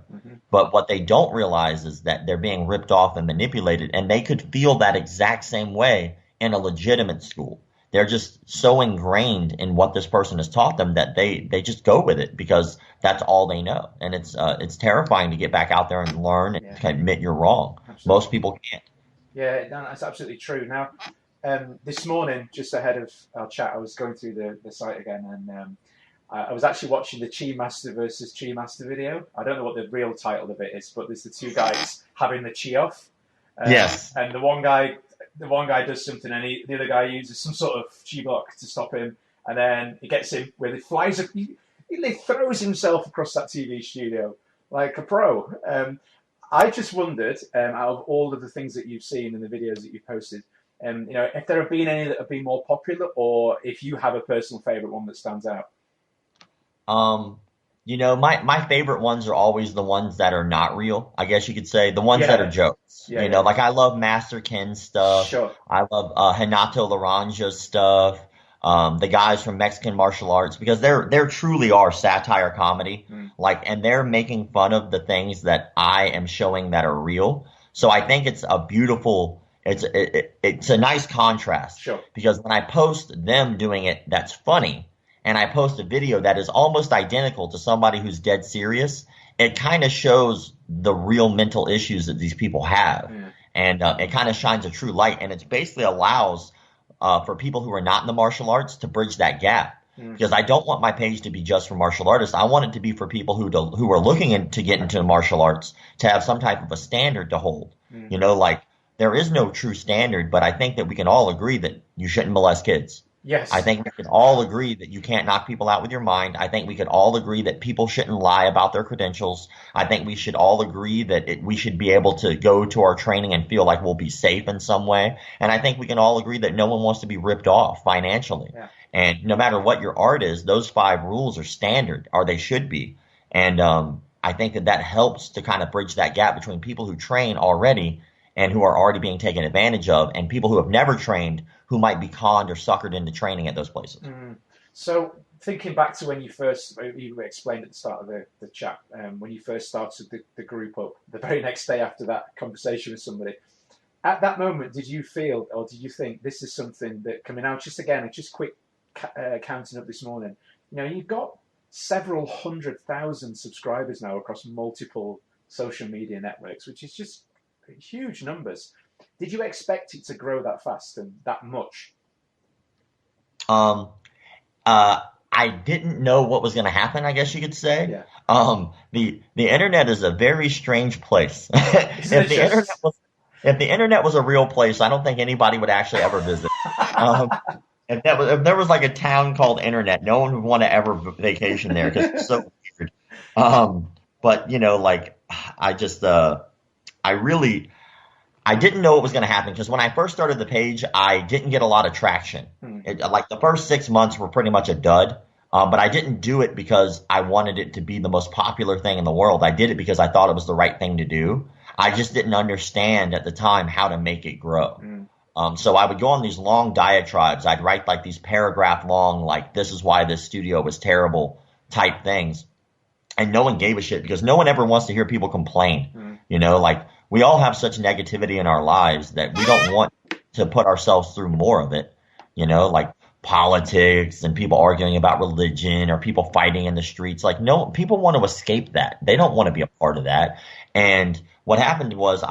But what they don't realize is that they're being ripped off and manipulated, and they could feel that exact same way in a legitimate school. They're just so ingrained in what this person has taught them that they just go with it because that's all they know. And it's terrifying to get back out there and learn and admit you're wrong. Absolutely. Most people can't. Yeah, no, that's absolutely true. Now, this morning, just ahead of our chat, I was going through the site again, and I was actually watching the Mittmaster versus Mittmaster video. I don't know what the real title of it is, but there's the two guys having the chi off. Yes. And the one guy does something, and the other guy uses some sort of chi block to stop him, and then he gets him where he flies. He throws himself across that TV studio like a pro. I just wondered, out of all of the things that you've seen and the videos that you've posted, If there have been any that have been more popular, or if you have a personal favorite one that stands out. My favorite ones are always the ones that are not real, I guess you could say. The ones that are jokes. Like I love Master Ken's stuff. Sure. I love Renato Laranja's stuff. The guys from Mexican martial arts, because they're truly are satire comedy. And they're making fun of the things that I am showing that are real. So I think it's a beautiful, it's a nice contrast. Sure. Because when I post them doing it, that's funny, and I post a video that is almost identical to somebody who's dead serious, it kind of shows the real mental issues that these people have. And it kind of shines a true light, and it basically allows for people who are not in the martial arts to bridge that gap. Because I don't want my page to be just for martial artists. I want it to be for people who are looking to get into martial arts, to have some type of a standard to hold. There is no true standard, but I think that we can all agree that you shouldn't molest kids. Yes. I think we can all agree that you can't knock people out with your mind. I think we could all agree that people shouldn't lie about their credentials. I think we should all agree that we should be able to go to our training and feel like we'll be safe in some way. And I think we can all agree that no one wants to be ripped off financially. Yeah. And no matter what your art is, those 5 rules are standard, or they should be. And I think that helps to kind of bridge that gap between people who train already and who are already being taken advantage of, and people who have never trained who might be conned or suckered into training at those places. So thinking back to when you explained at the start of the chat, when you first started the group up, the very next day after that conversation with somebody, at that moment, did you feel, or did you think this is something that coming out, just quick counting up this morning, you've got several 100,000 subscribers now across multiple social media networks, which is just huge numbers. Did you expect it to grow that fast and that much? I didn't know what was going to happen, I guess you could say. Yeah. The internet is a very strange place. If the internet was a real place, I don't think anybody would actually ever visit. If there was like a town called Internet, no one would want to ever vacation there because it's so weird. But I didn't know what was going to happen, because when I first started the page, I didn't get a lot of traction. The first 6 months were pretty much a dud. But I didn't do it because I wanted it to be the most popular thing in the world. I did it because I thought it was the right thing to do. I just didn't understand at the time how to make it grow. So I would go on these long diatribes. I'd write like these paragraph long, like, this is why this studio was terrible type things. And no one gave a shit, because no one ever wants to hear people complain. We all have such negativity in our lives that we don't want to put ourselves through more of it. Like politics and people arguing about religion, or people fighting in the streets. No, people want to escape that. They don't want to be a part of that. And what happened was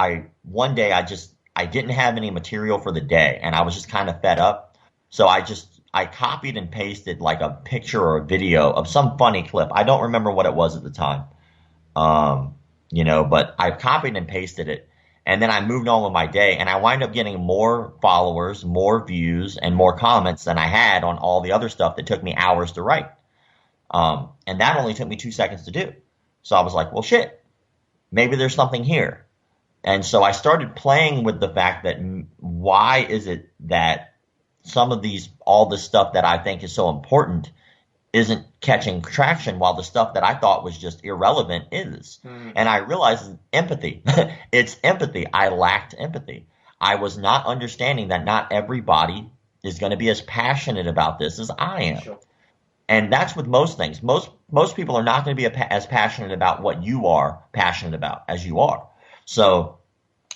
one day I didn't have any material for the day, and I was just kind of fed up. So I copied and pasted like a picture or a video of some funny clip. I don't remember what it was at the time. But I copied and pasted it, and then I moved on with my day, and I wind up getting more followers, more views, and more comments than I had on all the other stuff that took me hours to write. And that only took me 2 seconds to do. So I was like, well, shit, maybe there's something here. And so I started playing with the fact that why is it that all this stuff that I think is so important isn't catching traction, while the stuff that I thought was just irrelevant is. And I realized empathy. It's empathy. I lacked empathy. I was not understanding that not everybody is going to be as passionate about this as I am. Sure. And that's with most things. Most people are not going to be as passionate about what you are passionate about as you are. So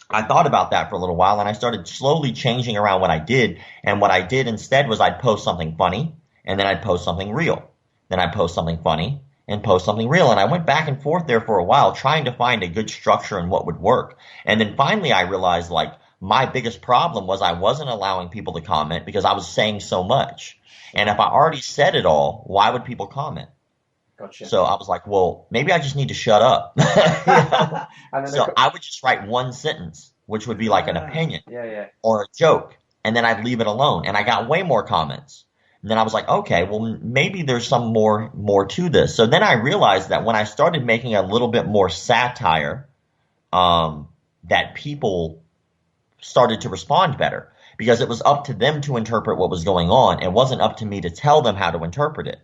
I thought about that for a little while, and I started slowly changing around what I did. And what I did instead was I'd post something funny, and then I'd post something real. Then I'd post something funny and post something real. And I went back and forth there for a while, trying to find a good structure and what would work. And then finally I realized, my biggest problem was I wasn't allowing people to comment because I was saying so much. And if I already said it all, why would people comment? Gotcha. So I was like, well, maybe I just need to shut up. So I would just write one sentence, which would be like an opinion or a joke, and then I'd leave it alone. And I got way more comments. And then I was like, okay, well, maybe there's some more to this. So then I realized that when I started making a little bit more satire, that people started to respond better. because it was up to them to interpret what was going on. It wasn't up to me to tell them how to interpret it.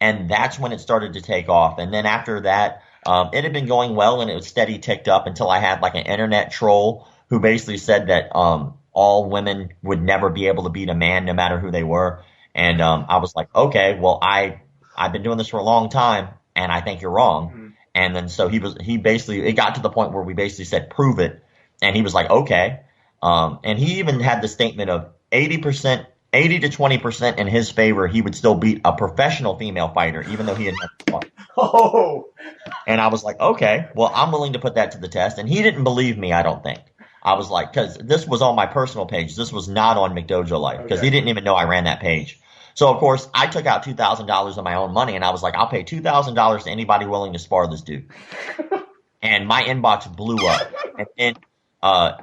And that's when it started to take off. And then after that, it had been going well and it was steady ticked up until I had like an internet troll who basically said that all women would never be able to beat a man no matter who they were. And I was like, okay, well, I've been doing this for a long time and I think you're wrong. Mm-hmm. And then so it got to the point where we basically said, prove it. And he was like, okay. And he even had the statement of 80 to 20% in his favor, he would still beat a professional female fighter, even though he had never fought. Oh. And I was like, okay, well, I'm willing to put that to the test. And he didn't believe me, I don't think. I was like, because this was on my personal page. This was not on McDojoLife because he didn't even know I ran that page. So, of course, I took out $2,000 of my own money, and I was like, I'll pay $2,000 to anybody willing to spar this dude. And my inbox blew up. And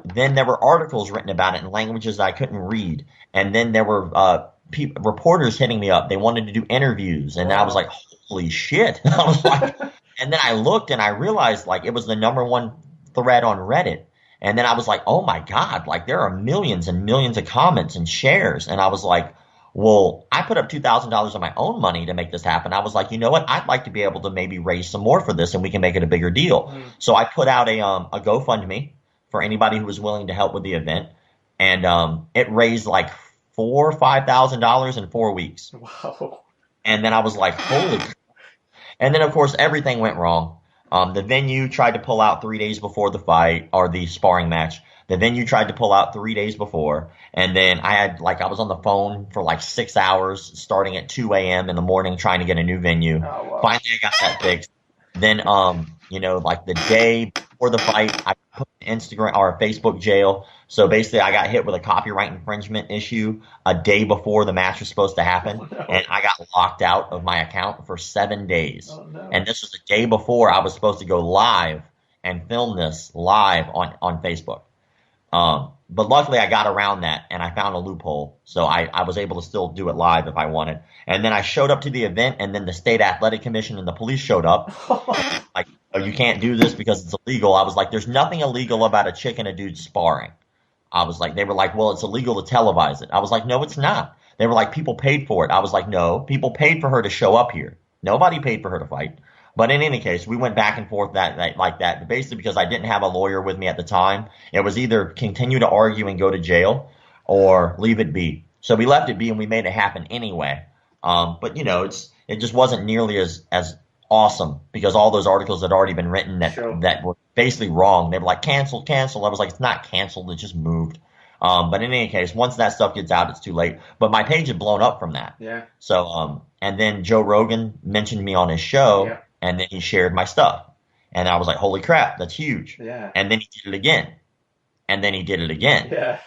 then there were articles written about it in languages I couldn't read. And then there were reporters hitting me up. They wanted to do interviews. And I was like, holy shit. I was like, and then I looked and I realized like it was the #1 thread on Reddit. And then I was like, oh my God, like there are millions and millions of comments and shares. And I was like, well, I put up $2,000 of my own money to make this happen. I was like, you know what? I'd like to be able to maybe raise some more for this and we can make it a bigger deal. Mm. So I put out a GoFundMe for anybody who was willing to help with the event. And it raised like $4,000 or $5,000 in 4 weeks. Wow. And then I was like, holy. And then, of course, everything went wrong. The venue tried to pull out 3 days before the fight or the sparring match. The venue tried to pull out 3 days before. And then I was on the phone for like 6 hours starting at 2 a.m. in the morning trying to get a new venue. Oh, wow. Finally, I got that fixed. Then, like the day before the fight, I put Instagram or Facebook jail. So basically, I got hit with a copyright infringement issue a day before the match was supposed to happen. Oh, no. And I got locked out of my account for 7 days. Oh, no. And this was the day before I was supposed to go live and film this live on Facebook. But luckily I got around that and I found a loophole. So I was able to still do it live if I wanted. And then I showed up to the event and then the state athletic commission and the police showed up. Like, oh, you can't do this because it's illegal. I was like, there's nothing illegal about a chick and a dude sparring. I was like, they were like, well, it's illegal to televise it. I was like, no, it's not. They were like, people paid for it. I was like, no, people paid for her to show up here. Nobody paid for her to fight. But in any case, we went back and forth like that. Basically, because I didn't have a lawyer with me at the time, it was either continue to argue and go to jail or leave it be. So we left it be and we made it happen anyway. But it just wasn't nearly as awesome because all those articles had already been written that were basically wrong. They were like canceled. I was like, it's not canceled. It just moved. But in any case, once that stuff gets out, it's too late. But my page had blown up from that. Yeah. So and then Joe Rogan mentioned me on his show. Yeah. And then he shared my stuff. And I was like, holy crap, that's huge. Yeah. And then he did it again. And then he did it again. Yeah. And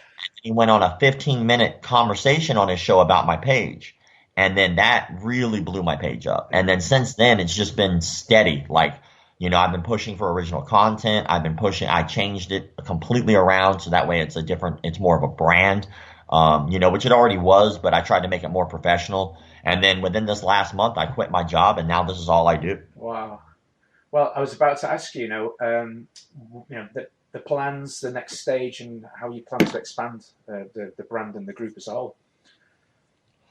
he went on a 15-minute conversation on his show about my page. And then that really blew my page up. And then since then, it's just been steady. Like, I've been pushing for original content. I changed it completely around. So that way it's more of a brand, which it already was, but I tried to make it more professional. And then within this last month, I quit my job, and now this is all I do. Wow. Well, I was about to ask you, the plans, the next stage, and how you plan to expand the brand and the group as a whole.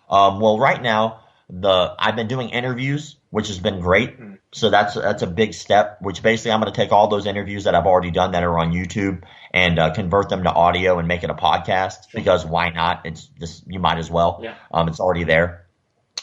Well, right now, I've been doing interviews, which has been great. Mm. So that's a big step. Which basically, I'm going to take all those interviews that I've already done that are on YouTube and convert them to audio and make it a podcast. Sure. Because why not? You might as well. Yeah. It's already there.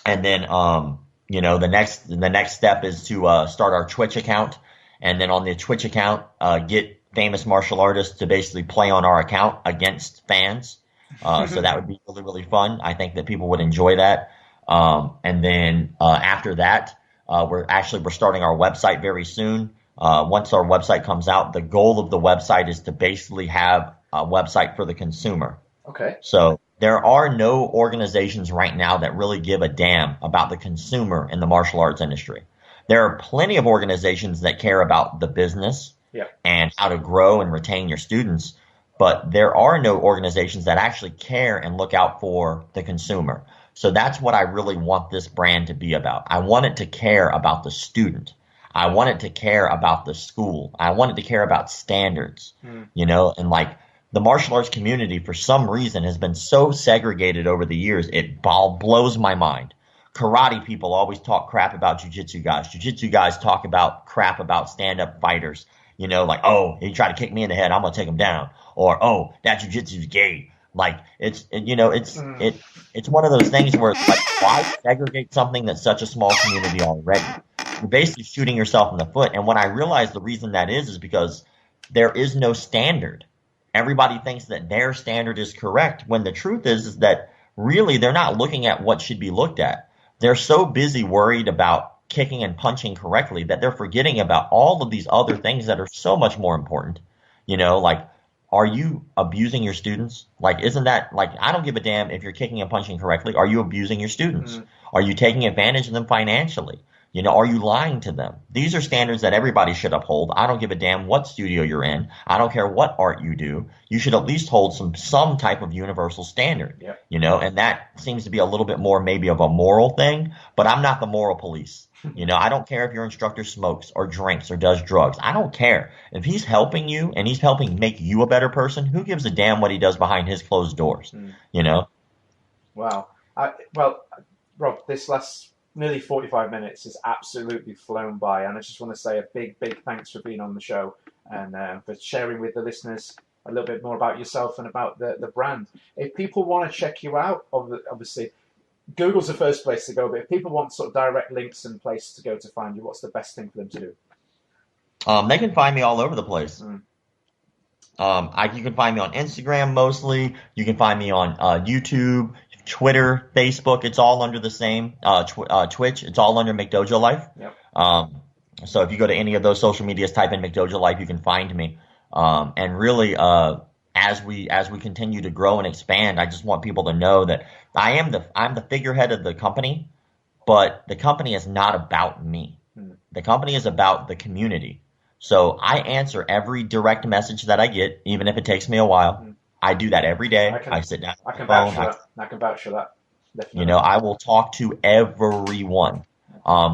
And then, the next step is to start our Twitch account, and then on the Twitch account, get famous martial artists to basically play on our account against fans. So that would be really, really fun. I think that people would enjoy that. And then after that, we're starting our website very soon. Once our website comes out, the goal of the website is to basically have a website for the consumer. Okay. So there are no organizations right now that really give a damn about the consumer in the martial arts industry. There are plenty of organizations that care about the business and how to grow and retain your students, but there are no organizations that actually care and look out for the consumer. So that's what I really want this brand to be about. I want it to care about the student. I want it to care about the school. I want it to care about standards, and like the martial arts community, for some reason, has been so segregated over the years. It blows my mind. Karate people always talk crap about jujitsu guys. Jujitsu guys talk about crap about stand-up fighters. You know, like, oh, he tried to kick me in the head, I'm gonna take him down. Or, oh, that jujitsu's gay. Like, it's one of those things where it's like, why segregate something that's such a small community already? You're basically shooting yourself in the foot. And when I realized the reason that is because there is no standard. Everybody thinks that their standard is correct, when the truth is that really they're not looking at what should be looked at. They're so busy worried about kicking and punching correctly that they're forgetting about all of these other things that are so much more important. You know, like, are you abusing your students? Like, isn't that, like, I don't give a damn if you're kicking and punching correctly. Are you abusing your students? Are you taking advantage of them financially? You know, are you lying to them? These are standards that everybody should uphold. I don't give a damn what studio you're in. I don't care what art you do. You should at least hold some type of universal standard. Yep. You know, and that seems to be a little bit more maybe of a moral thing, but I'm not the moral police. You know, I don't care if your instructor smokes or drinks or does drugs. I don't care. If he's helping you and he's helping make you a better person, who gives a damn what he does behind his closed doors? You know? Wow. Well, Rob, this last nearly 45 minutes has absolutely flown by, and I just want to say a big thanks for being on the show and for sharing with the listeners a little bit more about yourself and about the brand. If people want to check you out, obviously Google's the first place to go, but if people want sort of direct links and places to go to find you, what's the best thing for them to do? They can find me all over the place. You can find me on Instagram mostly. You can find me on YouTube, Twitter, Facebook. It's all under the same. Twitch. It's all under McDojoLife. Yep. So if you go to any of those social medias, type in McDojoLife, you can find me. And really, as we continue to grow and expand, I just want people to know that I'm the figurehead of the company, but the company is not about me. The company is about the community. So I answer every direct message that I get, even if it takes me a while. I do that every day. I sit down. I can vouch for that. Definitely. You know, I will talk to everyone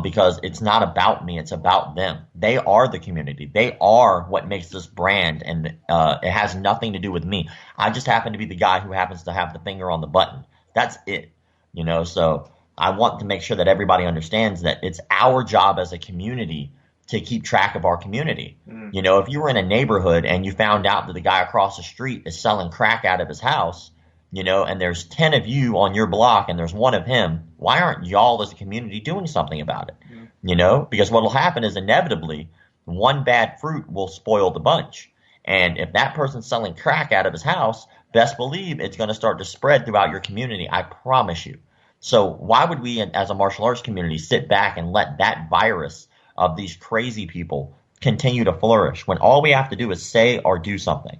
because it's not about me. It's about them. They are the community. They are what makes this brand, and it has nothing to do with me. I just happen to be the guy who happens to have the finger on the button. That's it. You know, so I want to make sure that everybody understands that it's our job as a community to keep track of our community. You know, if you were in a neighborhood and you found out that the guy across the street is selling crack out of his house, you know, and there's 10 of you on your block and there's one of him, why aren't y'all as a community doing something about it? You know, because what will happen is inevitably one bad fruit will spoil the bunch. And if that person's selling crack out of his house, best believe it's going to start to spread throughout your community. I promise you. So why would we as a martial arts community sit back and let that virus of these crazy people continue to flourish when all we have to do is say or do something?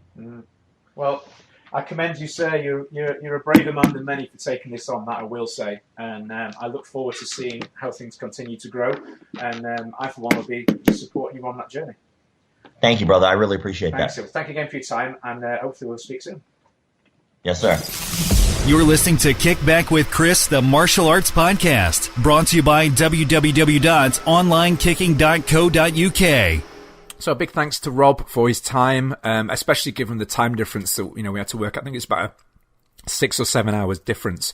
Well, I commend you, sir. You're a braver man than many for taking this on, that I will say. And I look forward to seeing how things continue to grow. And I, for one, will be supporting you on that journey. Thank you, brother. I really appreciate that. Thank you again for your time, and hopefully we'll speak soon. Yes, sir. You're listening to Kick Back with Chris, the martial arts podcast, brought to you by www.onlinekicking.co.uk. So a big thanks to Rob for his time, especially given the time difference that we had to work. I think it's about a 6 or 7 hours difference.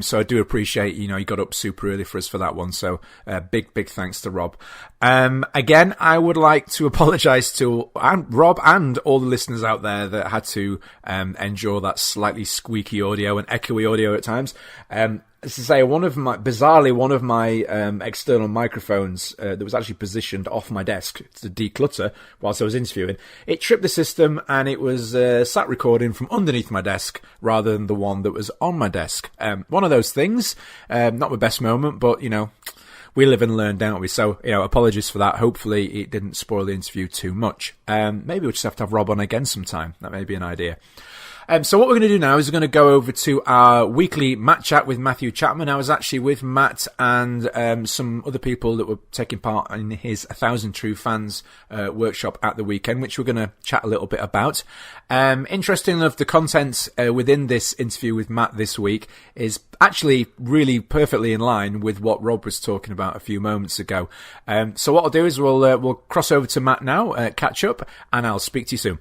So I do appreciate, he got up super early for us for that one. So big thanks to Rob. Again, I would like to apologize to Rob and all the listeners out there that had to endure that slightly squeaky audio and echoey audio at times. As to say, one of my external microphones that was actually positioned off my desk to declutter whilst I was interviewing, it tripped the system and it was sat recording from underneath my desk rather than the one that was on my desk. One of those things, not my best moment, but, we live and learn, don't we? So, apologies for that. Hopefully it didn't spoil the interview too much. Maybe we'll just have to have Rob on again sometime. That may be an idea. So what we're going to do now is we're going to go over to our weekly Matt Chat with Matthew Chapman. I was actually with Matt and some other people that were taking part in his 1,000 True Fans workshop at the weekend, which we're going to chat a little bit about. Interesting enough, the content within this interview with Matt this week is actually really perfectly in line with what Rob was talking about a few moments ago. So what I'll do is we'll cross over to Matt now, catch up, and I'll speak to you soon.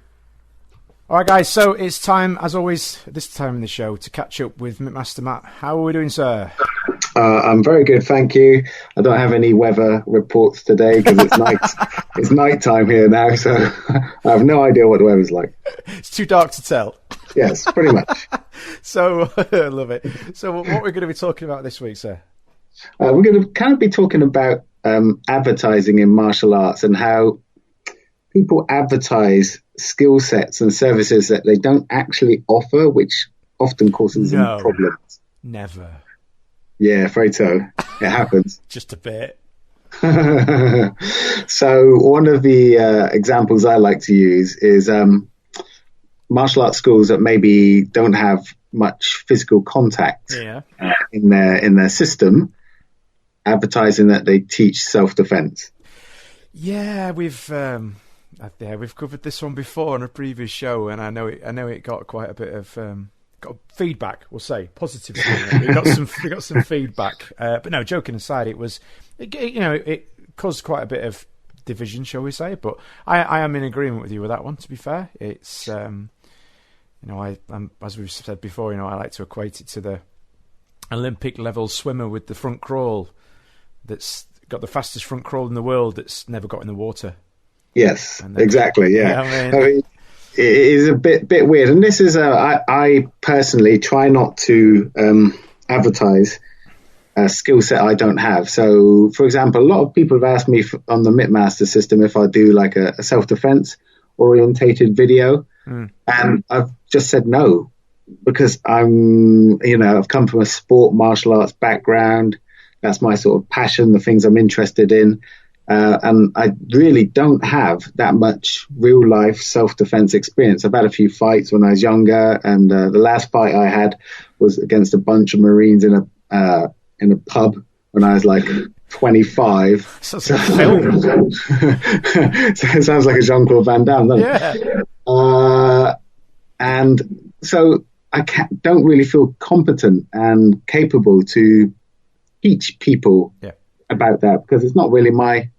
All right, guys, so it's time, as always, this time in the show, to catch up with Mittmaster Matt. How are we doing, sir? I'm very good, thank you. I don't have any weather reports today because it's night. It's night time here now, so I have no idea what the weather's like. It's too dark to tell. Yes, pretty much. So, I love it. So what we're going to be talking about this week, sir? We're going to kind of be talking about advertising in martial arts and how people advertise skill sets and services that they don't actually offer, which often causes them problems. Never. Yeah, afraid so. It happens. Just a bit. So one of the examples I like to use is martial arts schools that maybe don't have much physical contact in their system, advertising that they teach self-defense. Yeah, we've covered this one before on a previous show, and I know it got quite a bit of got feedback. We'll say positive. we got some feedback, but no. Joking aside, it caused quite a bit of division, shall we say? But I am in agreement with you with that one. To be fair, it's I'm, as we've said before, I like to equate it to the Olympic level swimmer with the front crawl that's got the fastest front crawl in the world that's never got in the water. Yes, exactly. Yeah, I mean, it is a bit weird, and this is I personally try not to advertise a skill set I don't have. So, for example, a lot of people have asked me on the Mittmaster system if I do like a self-defense orientated video, and I've just said no because I've come from a sport martial arts background. That's my sort of passion, the things I'm interested in. And I really don't have that much real life self-defense experience. I've had a few fights when I was younger, and the last fight I had was against a bunch of Marines in a pub when I was like 25. So it sounds like a Jean-Claude Van Damme, doesn't it? And so I don't really feel competent and capable to teach people about that because it's not really my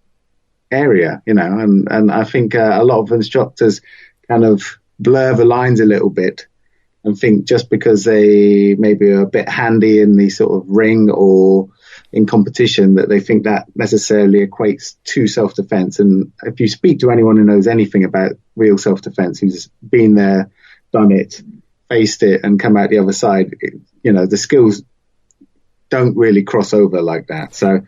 area, and I think a lot of instructors kind of blur the lines a little bit and think just because they maybe are a bit handy in the sort of ring or in competition that they think that necessarily equates to self-defense. And if you speak to anyone who knows anything about real self-defense, who's been there, done it, faced it and come out the other side, the skills don't really cross over like that. So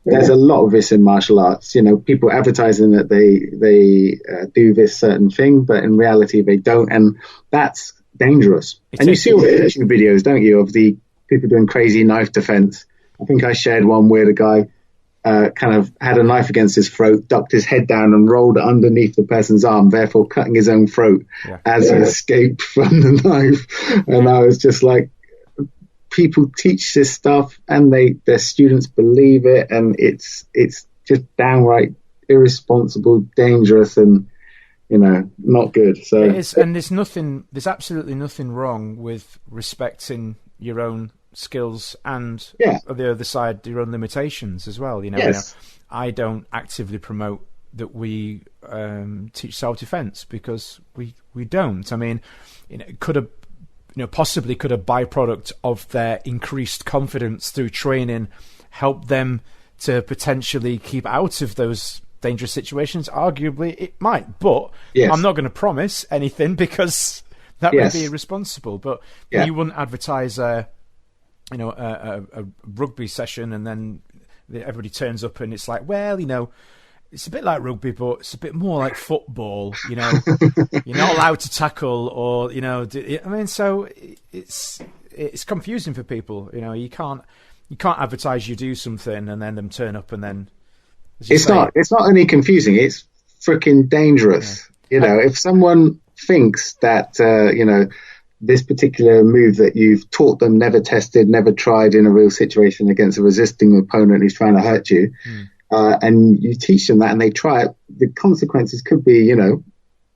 there's a lot of this in martial arts, people advertising that they do this certain thing, but in reality they don't. And that's dangerous. And you see all the YouTube videos, don't you, of the people doing crazy knife defense. I think I shared one where the guy kind of had a knife against his throat, ducked his head down and rolled underneath the person's arm, therefore cutting his own throat as he escaped from the knife. And I was just like, people teach this stuff and their students believe it, and it's just downright irresponsible, dangerous, and not good. So it is, and there's absolutely nothing wrong with respecting your own skills and on the other side your own limitations as well. I don't actively promote that we teach self-defense because we don't. I mean, possibly could a byproduct of their increased confidence through training help them to potentially keep out of those dangerous situations? Arguably, it might, but I'm not going to promise anything because that would be irresponsible. But you wouldn't advertise a rugby session and then everybody turns up and it's like, it's a bit like rugby, but it's a bit more like football. You're not allowed to tackle, or so it's confusing for people. You can't advertise you do something and then them turn up and then it's not only confusing, it's freaking dangerous. If someone thinks that this particular move that you've taught them, never tested, never tried in a real situation against a resisting opponent who's trying to hurt you. And you teach them that and they try it, the consequences could be,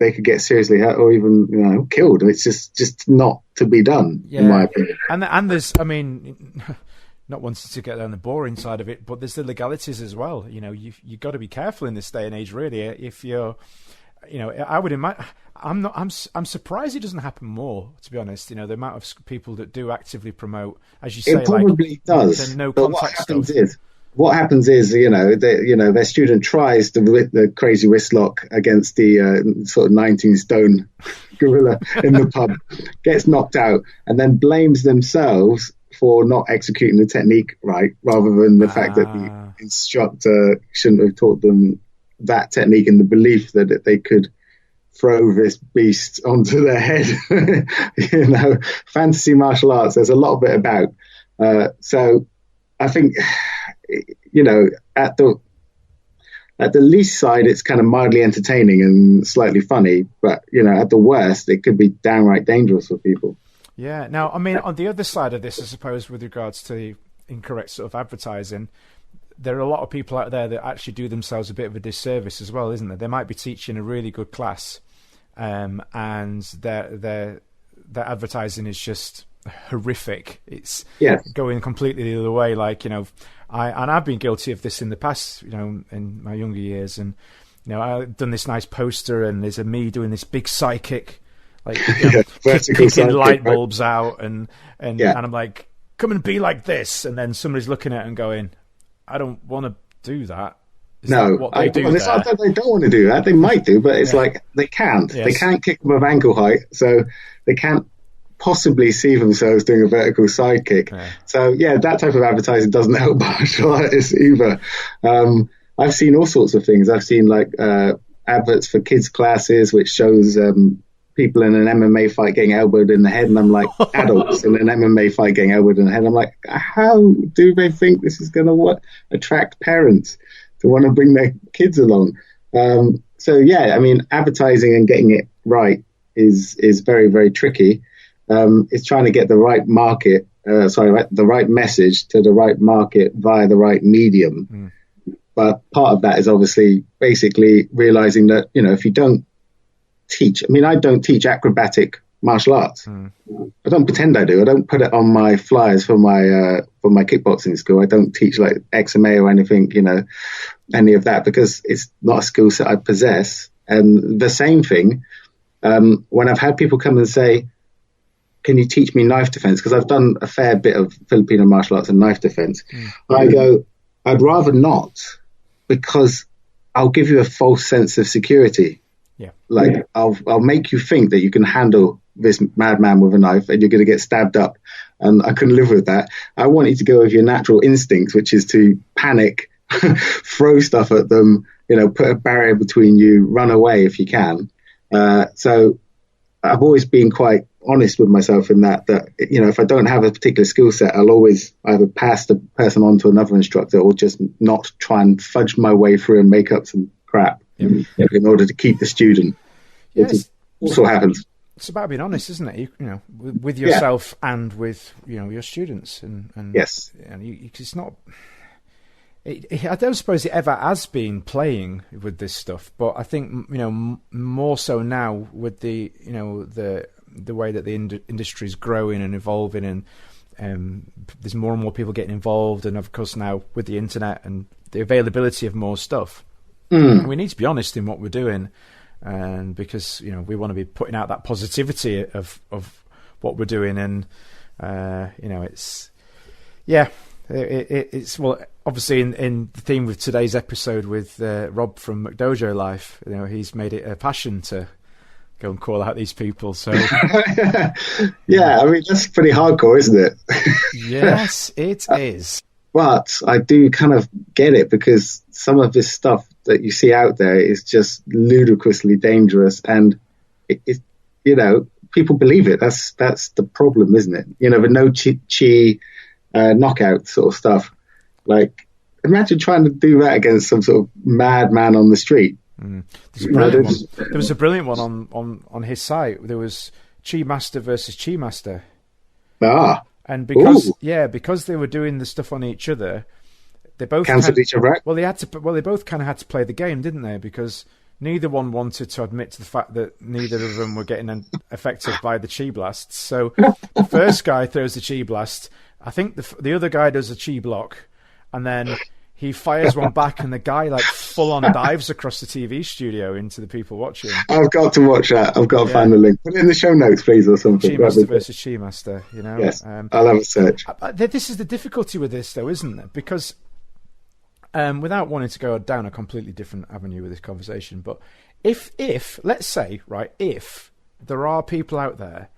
they could get seriously hurt or even, killed. And it's just not to be done, in my opinion. And there's, not wanting to get down the boring side of it, but there's the legalities as well. You've got to be careful in this day and age, really. If you're I would imagine. I'm surprised it doesn't happen more. To be honest, the amount of people that do actively promote, as you say, it probably does. The no but contact what happens is, their student tries the crazy wrist lock against the sort of 19 stone gorilla in the pub, gets knocked out, and then blames themselves for not executing the technique right, rather than the fact that the instructor shouldn't have taught them that technique in the belief that they could throw this beast onto their head. Fantasy martial arts, there's a lot of it about. So I think, at the least side, it's kind of mildly entertaining and slightly funny, but at the worst, it could be downright dangerous for people. Yeah. Now, I mean, on the other side of this, I suppose, with regards to the incorrect sort of advertising, there are a lot of people out there that actually do themselves a bit of a disservice as well, isn't there? They might be teaching a really good class, and their advertising is just horrific. It's going completely the other way. Like, I've been guilty of this in the past, in my younger years, and I've done this nice poster, and there's me doing this big sidekick, like kicking light bulbs out, and I'm like, come and be like this, and then somebody's looking at it and going, I don't want to do that. It's not not that they don't want to do that. They might do, but it's like they can't. Yes. They can't kick above ankle height, so they can't possibly see themselves doing a vertical side kick. Yeah. So that type of advertising doesn't help martial artists either. I've seen all sorts of things. I've seen adverts for kids classes, which shows people in an MMA fight getting elbowed in the head, and I'm like, adults in an MMA fight getting elbowed in the head. I'm like, how do they think this is going to attract parents to want to bring their kids along? Advertising and getting it right is very, very tricky. It's trying to get the right market, the right message to the right market via the right medium. But part of that is obviously basically realizing that, if you don't teach, I don't teach acrobatic martial arts. I don't pretend I do. I don't put it on my flyers for my kickboxing school. I don't teach like XMA or anything, any of that, because it's not a skill set I possess. And the same thing, when I've had people come and say, can you teach me knife defense? Because I've done a fair bit of Filipino martial arts and knife defense. I go, I'd rather not, because I'll give you a false sense of security. I'll make you think that you can handle this madman with a knife and you're going to get stabbed up. And I couldn't live with that. I want you to go with your natural instincts, which is to panic, throw stuff at them, put a barrier between you, run away if you can. So I've always been quite honest with myself in that, if I don't have a particular skill set, I'll always either pass the person on to another instructor or just not try and fudge my way through and make up some crap in order to keep the student. It also happens. It's about being honest, isn't it? With yourself and with your students, and yes, it's not. I don't suppose it ever has been playing with this stuff, but I think more so now with the way that the industry is growing and evolving, and there's more and more people getting involved, and of course now with the internet and the availability of more stuff, we need to be honest in what we're doing. And because we want to be putting out that positivity of what we're doing, and it's well, obviously in the theme with today's episode with Rob from McDojoLife, he's made it a passion to go and call out these people. So that's pretty hardcore, isn't it? Yes, it is. But I do kind of get it, because some of this stuff that you see out there is just ludicrously dangerous, and people believe it. That's the problem, isn't it? The no chi knockout sort of stuff. Like, imagine trying to do that against some sort of madman on the street. There was a brilliant one on his site. There was Mittmaster versus Mittmaster. And because they were doing the stuff on each other, they both cancelled each other out. Well, they both kind of had to play the game, didn't they? Because neither one wanted to admit to the fact that neither of them were getting affected by the chi blasts. So the first guy throws the chi blast. I think the other guy does a chi block, and then he fires one back, and the guy like full on dives across the TV studio into the people watching. I've got to watch that. I've got to find the link. Put it in the show notes, please, or something. Mittmaster versus Mittmaster, you know. Yes, I'll have a search. This is the difficulty with this, though, isn't it? Because without wanting to go down a completely different avenue with this conversation, but if let's say, right, if there are people out there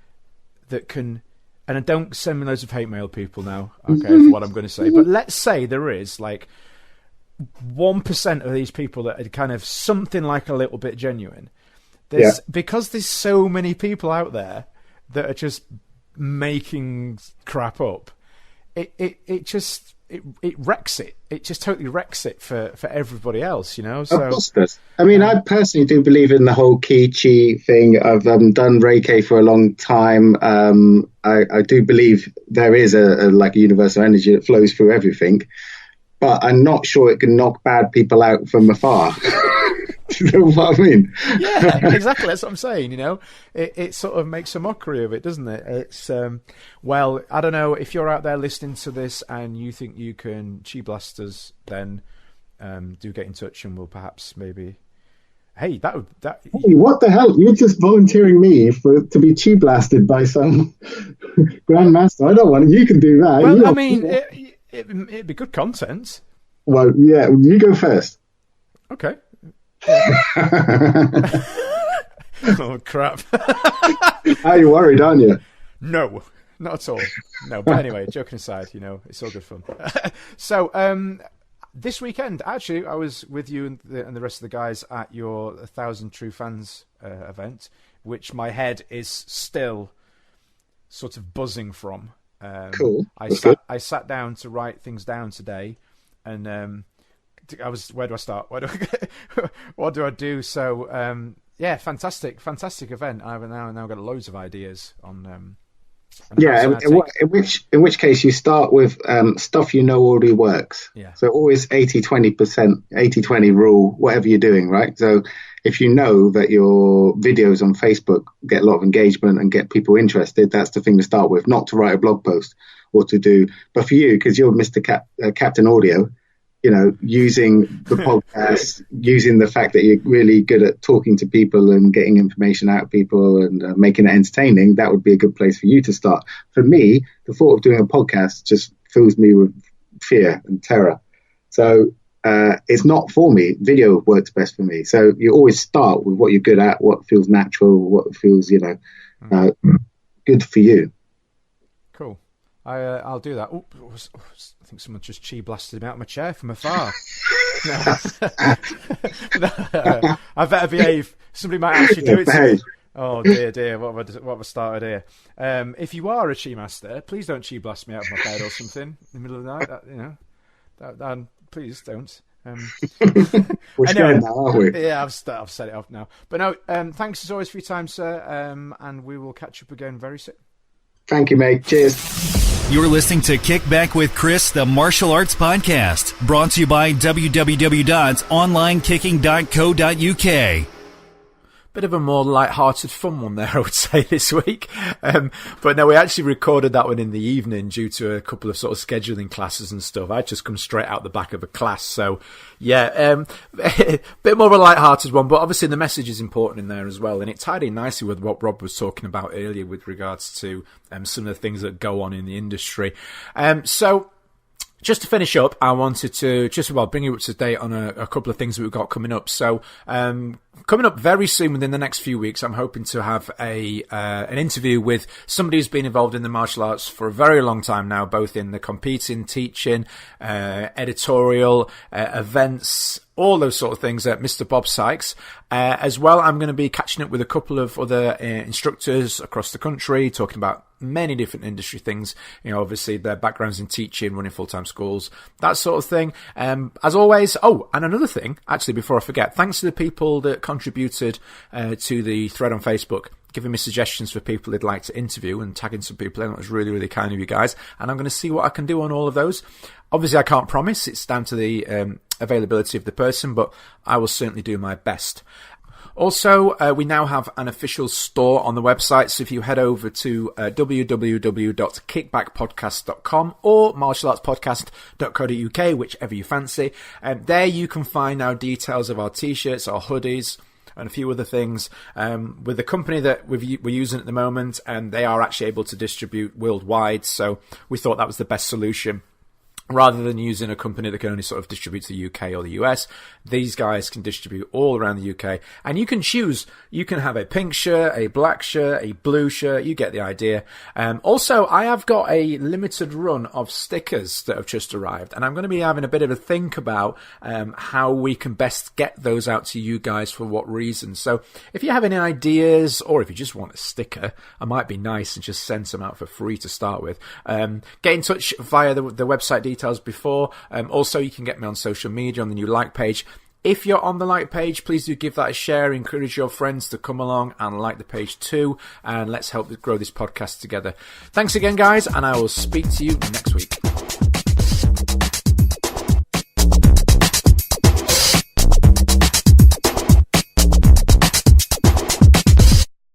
that can, and don't send me loads of hate mail, people now, okay, for what I'm going to say, but let's say there is like 1% of these people that are kind of something like a little bit genuine. Because there's so many people out there that are just making crap up. It just wrecks it. It just totally wrecks it for everybody else, you know. So, of course it does. I mean, I personally do believe in the whole Ki-Chi thing. I've done Reiki for a long time. I do believe there is a universal energy that flows through everything, but I'm not sure it can knock bad people out from afar. You know what I mean? Yeah, exactly. That's what I'm saying. You know, it sort of makes a mockery of it, doesn't it? It's well, I don't know if you're out there listening to this and you think you can chi blast us, then do get in touch and we'll perhaps maybe. Hey, that. Hey, what the hell? You're just volunteering me to be chi blasted by some grandmaster. I don't want it. You can do that. Well, I mean, it'd be good content. Well, yeah, you go first. Okay. Oh crap. Are you worried, aren't you? No, not at all. No, but anyway, joking aside, you know, it's all good fun. So this weekend, actually, I was with you and the rest of the guys at your 1,000 True Fans event, which my head is still sort of buzzing from. Cool. I sat down to write things down today, and where do I start? What do I do? So, yeah, fantastic event. I've now got loads of ideas on. In which case you start with stuff you know already works. Yeah. So always 80-20 rule, whatever you're doing, right? So if you know that your videos on Facebook get a lot of engagement and get people interested, that's the thing to start with, not to write a blog post or to do. But for you, because you're Mr. Captain Audio, you know, using the podcast, using the fact that you're really good at talking to people and getting information out of people and making it entertaining, that would be a good place for you to start. For me, the thought of doing a podcast just fills me with fear and terror. So it's not for me. Video works best for me. So you always start with what you're good at, what feels natural, what feels, you know, good for you. Cool. I'll do that. I think someone just chi blasted me out of my chair from afar. I better behave. Somebody might actually do it to me. Oh dear, what have I started here? If you are a chi master, please don't chi blast me out of my bed or something in the middle of the night. You know, please don't. We're scared now, aren't we? Yeah, I've set it off now. But no, thanks as always for your time, sir. And we will catch up again very soon. Thank you, mate. Cheers. You're listening to Kickback with Chris, the martial arts podcast, brought to you by www.onlinekicking.co.uk. Bit of a more light-hearted fun one there, I would say, this week. But no, we actually recorded that one in the evening due to a couple of sort of scheduling classes and stuff. I'd just come straight out the back of a class. So, yeah, bit more of a light-hearted one. But obviously the message is important in there as well. And it tied in nicely with what Rob was talking about earlier with regards to some of the things that go on in the industry. So just to finish up, I wanted to bring you up to date on a couple of things that we've got coming up. So, coming up very soon within the next few weeks, I'm hoping to have an interview with somebody who's been involved in the martial arts for a very long time now, both in the competing, teaching, editorial, events, all those sort of things, Mr. Bob Sykes. As well, I'm going to be catching up with a couple of other instructors across the country, talking about many different industry things, you know, obviously their backgrounds in teaching, running full-time schools, that sort of thing. As always, and another thing, actually, before I forget, thanks to the people that contributed to the thread on Facebook, giving me suggestions for people they'd like to interview and tagging some people in. That was really, really kind of you guys. And I'm going to see what I can do on all of those. Obviously, I can't promise. It's down to the availability of the person, but I will certainly do my best. Also, we now have an official store on the website, so if you head over to www.kickbackpodcast.com or martialartspodcast.co.uk, whichever you fancy, there you can find now details of our t-shirts, our hoodies, and a few other things. With the company that we're using at the moment, and they are actually able to distribute worldwide, so we thought that was the best solution. Rather than using a company that can only sort of distribute to the UK or the US, these guys can distribute all around the UK. And you can choose. You can have a pink shirt, a black shirt, a blue shirt. You get the idea. Also, I have got a limited run of stickers that have just arrived. And I'm going to be having a bit of a think about how we can best get those out to you guys for what reason. So if you have any ideas, or if you just want a sticker, I might be nice and just send some out for free to start with. Get in touch via the website details before. Also, you can get me on social media on the new like page. If you're on the like page, please do give that a share. Encourage your friends to come along and like the page too, and let's help grow this podcast together. Thanks again, guys, and I will speak to you next week.